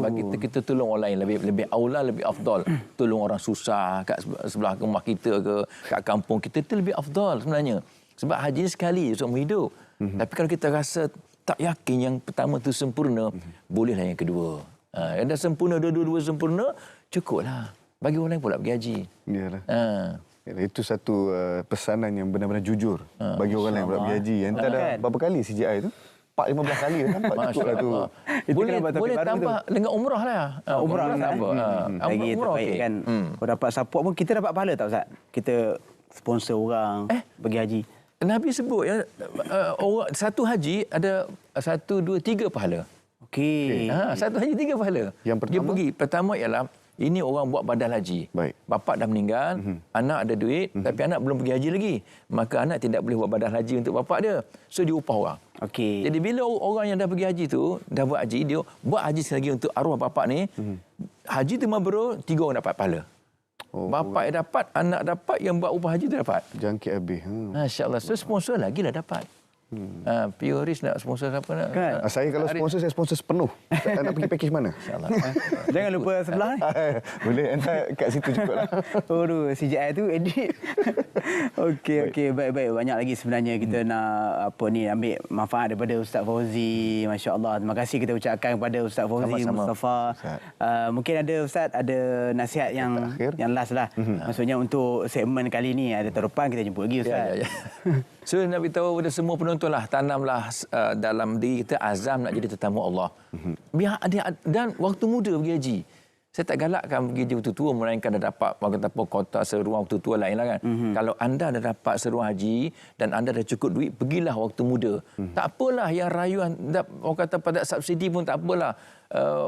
Bagi kita tolong orang lain lebih aula, lebih afdal. Tolong orang susah kat sebelah rumah kita ke kat kampung kita, itu lebih afdal sebenarnya. Sebab haji ni sekali seumur hidup. Tapi kalau kita rasa tak yakin yang pertama tu sempurna, bolehlah yang kedua. Yang dah sempurna, dua-dua sempurna, cukuplah. Bagi orang lain pula pergi haji. Iyalah. Itu satu pesanan yang benar-benar jujur bagi orang lain pula pergi haji. Yang tak ada berapa kali CGI tu? 4-15 kali dah nampak cukuplah tu. Boleh tambah dengan umrah lah. Umrah apa? Lagi terbaik kan. Kalau dapat support pun kita dapat pahala tak Ustaz? Kita sponsor orang pergi haji. Nabi sebut ya, satu haji ada 1, 2, 3 pahala. Okey. Satu haji 3 pahala. Yang pertama? Dia pergi. Pertama ialah ini orang buat badal haji. Baik. Bapa dah meninggal, anak ada duit, tapi anak belum pergi haji lagi. Maka anak tidak boleh buat badal haji untuk bapa dia. So dia upah orang. Okey. Jadi bila orang yang dah pergi haji tu, dah buat haji, dia buat haji sekali lagi untuk arwah bapa ni. Haji tu mabrur, 3 orang dapat pahala. Bapa yang dapat, anak dapat, yang buat upah haji tu dapat. Jangkit habis. Masya-Allah. So sponsor lagi lah dapat. Pioris nak sponsor siapa nak? Kan? Saya kalau sponsor, saya sponsor sepenuh. Tak nak pergi package mana? InsyaAllah. Jangan lupa sebelah ni. Boleh, entah kat situ cukup lah. CGI tu edit. Okey. Baik. Banyak lagi sebenarnya kita nak ambil manfaat daripada Ustaz Fauzi. Masya-Allah. Terima kasih kita ucapkan kepada Ustaz Fauzi Mustafa. Mungkin ada Ustaz ada nasihat yang last lah. Maksudnya untuk segmen kali ni ada terdepan kita jumpa lagi Ustaz. Ya. So nak beritahu kepada semua penontonlah, tanamlah dalam diri kita azam nak jadi tetamu Allah. Biar ada, dan waktu muda pergi haji. Saya tak galakkan pergi haji waktu tua, melainkan dah dapat kota seruang waktu tua lain lah kan. Kalau anda dah dapat seruang haji dan anda dah cukup duit, pergilah waktu muda. Tak apalah yang rayuan, orang kata pada subsidi pun tak apalah.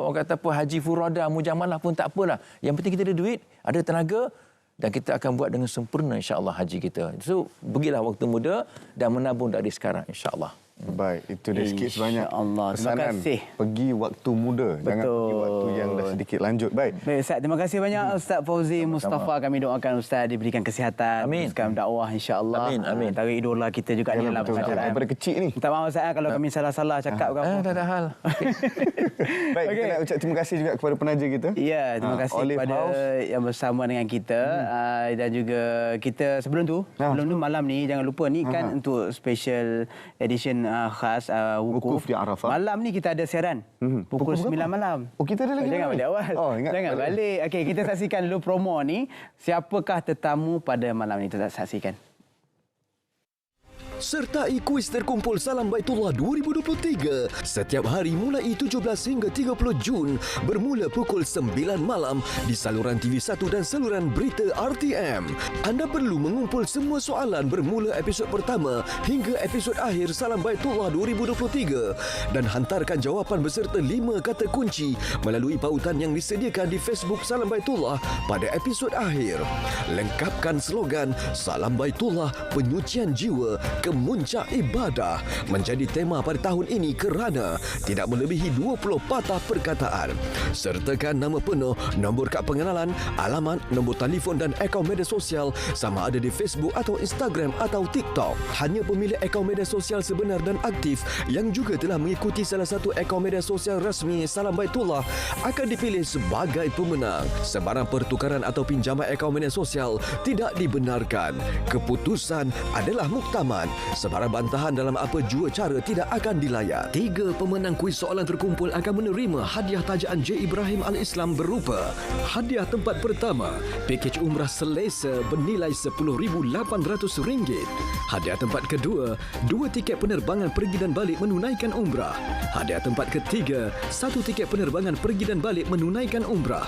Orang kata apa haji furada, mujamalah pun tak apalah. Yang penting kita ada duit, ada tenaga, dan kita akan buat dengan sempurna insya-Allah haji kita. So pergilah waktu muda dan menabung dari sekarang insya-Allah. Baik, itu dia sikit sebanyak Allah. pesanan. Pergi waktu muda. Betul. Jangan pergi waktu yang dah sedikit lanjut. Baik Ustaz, terima kasih banyak Ustaz Fauzi Mustafa. Kami doakan Ustaz diberikan kesihatan. Teruskan dakwah insya-Allah. Amin. Antara idola kita juga ni dalam pengajaran. Daripada kecil ni. Minta maaf Ustaz kalau kami salah-salah cakap ke apa. Tak ada hal. Baik, kita nak ucap terima kasih juga kepada penaja kita. Ya, terima kasih kepada yang bersama dengan kita. Dan juga kita sebelum tu malam ni jangan lupa ni kan untuk special edition khas wukuf di Arafah. Malam ni kita ada siaran pukul 9 malam. Oh, kita ada lagi. Jangan balik awal. Jangan balik. Okey, kita saksikan dulu promo ni. Siapakah tetamu pada malam ni? Kita saksikan. Sertai kuis terkumpul Salam Baitullah 2023 setiap hari mulai 17 hingga 30 Jun bermula pukul 9 malam di saluran TV1 dan saluran berita RTM. Anda perlu mengumpul semua soalan bermula episod pertama hingga episod akhir Salam Baitullah 2023 dan hantarkan jawapan beserta 5 kata kunci melalui pautan yang disediakan di Facebook Salam Baitullah pada episod akhir. Lengkapkan slogan Salam Baitullah, penyucian jiwa, Memuncak Ibadah menjadi tema pada tahun ini kerana tidak melebihi 20 patah perkataan. Sertakan nama penuh, nombor kad pengenalan, alamat, nombor telefon dan akaun media sosial sama ada di Facebook atau Instagram atau TikTok. Hanya pemilik akaun media sosial sebenar dan aktif yang juga telah mengikuti salah satu akaun media sosial rasmi Salam Baitullah akan dipilih sebagai pemenang. Sebarang pertukaran atau pinjaman akaun media sosial tidak dibenarkan. Keputusan adalah muktamad. Sebarang bantahan dalam apa jua cara tidak akan dilayan. 3 pemenang kuis soalan terkumpul akan menerima hadiah tajaan J. Ibrahim Al-Islam berupa hadiah tempat pertama, pakej umrah selesa bernilai RM10,800. Hadiah tempat kedua, 2 tiket penerbangan pergi dan balik menunaikan umrah. Hadiah tempat ketiga, 1 tiket penerbangan pergi dan balik menunaikan umrah.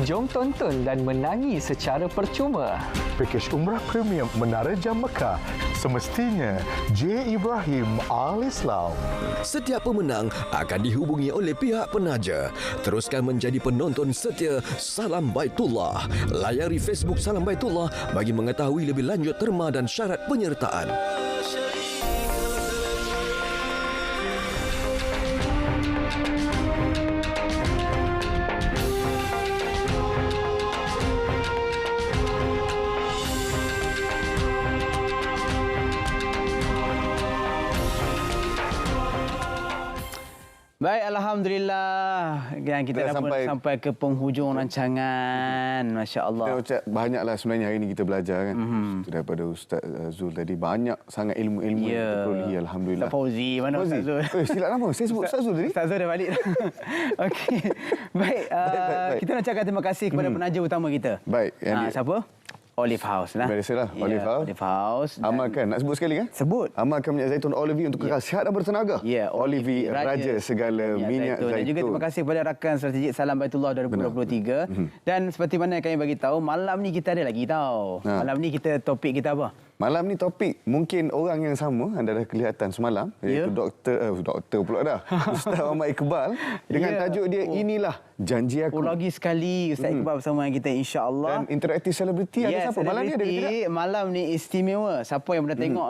Jom tonton dan menangi secara percuma. Pakej Umrah Premium Menara Jam Mekah. Semestinya J. Ibrahim Al-Islam. Setiap pemenang akan dihubungi oleh pihak penaja. Teruskan menjadi penonton setia Salam Baitullah. Layari Facebook Salam Baitullah bagi mengetahui lebih lanjut terma dan syarat penyertaan. Baik, Alhamdulillah. Dan kita dah sampai ke penghujung rancangan. Masya Allah. Kita ucap banyaklah sebenarnya hari ini kita belajar kan. Daripada Ustaz Zul tadi. Banyak sangat ilmu-ilmu yang kita perolehi. Alhamdulillah. Ustaz Fauzi. Mana Ustaz Zul? Silap nama. Saya sebut Ustaz Zul tadi. Ustaz Zul dah balik. Okey. Baik. Kita nak cakap terima kasih kepada penaja utama kita. Baik. Siapa? Olive House lah. Biasalah, Olive House. Amalkan. Nak sebut sekali kan? Sebut. Amalkan minyak zaitun Olive untuk kekal sihat dan bertenaga. Olive Raja segala minyak zaitun. Dan juga terima kasih kepada rakan strategik Salam Baitullah 2023. Dan seperti mana kami bagi tahu, malam ni kita ada lagi tahu. Malam ni topik kita apa? Malam ni topik mungkin orang yang sama anda dah kelihatan semalam iaitu doktor pula dah. Ustaz Muhammad Iqbal dengan tajuk dia Inilah Janji Aku. Lagi sekali Ustaz Iqbal bersama kita insya-Allah. Dan interaktif selebriti ada siapa? Malam ni ada ke tidak? Malam ni istimewa. Siapa yang pernah tengok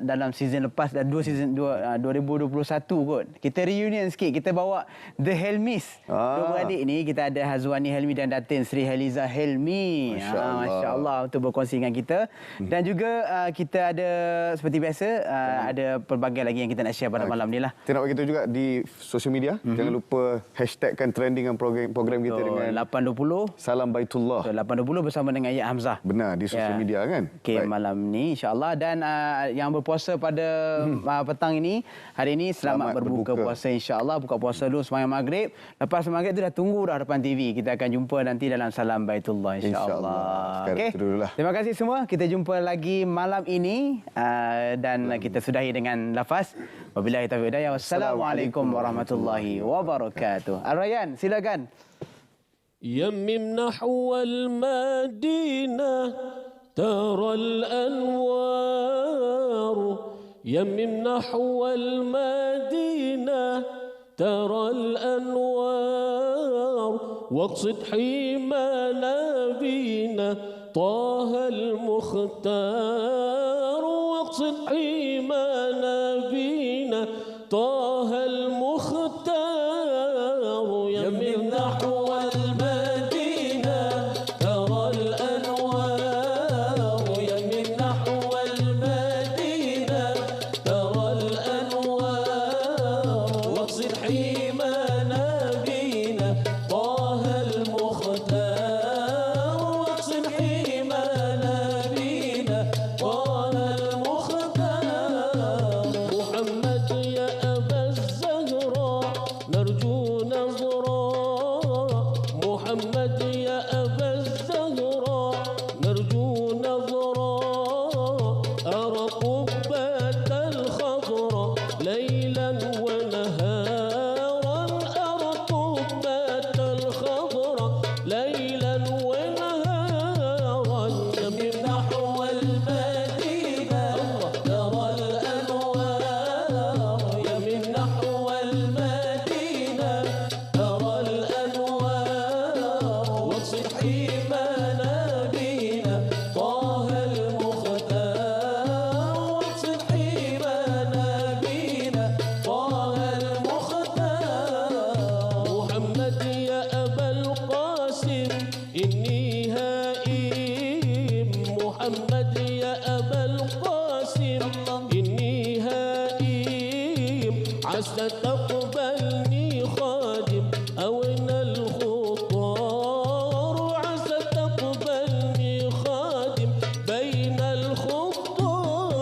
dalam season lepas 2021 kot. Kita reunion sikit. Kita bawa The Helmis. Dua beradik ni kita ada Hazwani Helmi dan Datin Sri Heliza Helmi. Masya-Allah untuk berkongsi dengan kita. Dan juga kita ada seperti biasa ada pelbagai lagi yang kita nak share pada malam ni lah. Kita nak bagi tahu juga di sosial media. Jangan lupa hashtagkan trending program kita dengan 820 Salam Baitullah. 820 bersama dengan Ya Hamzah. Benar di sosial media kan. Okey, malam ni insya-Allah dan yang berpuasa pada petang ini hari ini selamat berbuka puasa insya-Allah. Buka puasa dulu sembahyang maghrib. Lepas maghrib tu dah tunggu dah depan TV. Kita akan jumpa nanti dalam Salam Baitullah insya-Allah. Okey. Terima kasih semua. Kita jumpa lagi malam ini dan kita sudahi dengan lafaz wabillahi taufiq hidayah. Wassalamualaikum warahmatullahi wabarakatuh. Al-Rayyan, silakan. يمم نحو المدينة ترى الأنوار يمم نحو المدينة ترى الأنوار واقصد حيما نبينا طه المختار واقصد حيما نبينا طه المختار يمم نحو ليلا ونهارا عسى تقبلني خادم أوين الخطار عسى تقبلني خادم بين الخطار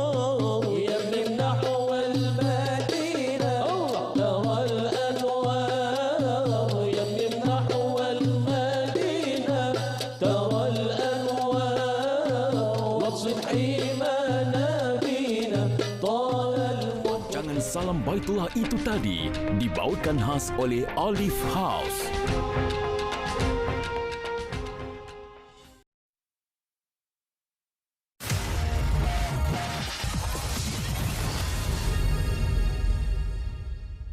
يا من نحو المدينة ترى الأنوار يا من نحو المدينة ترى الأنوار واقصد حيمانا بينا طال Salam Baitullah itu tadi dibawakan khas oleh Olive House.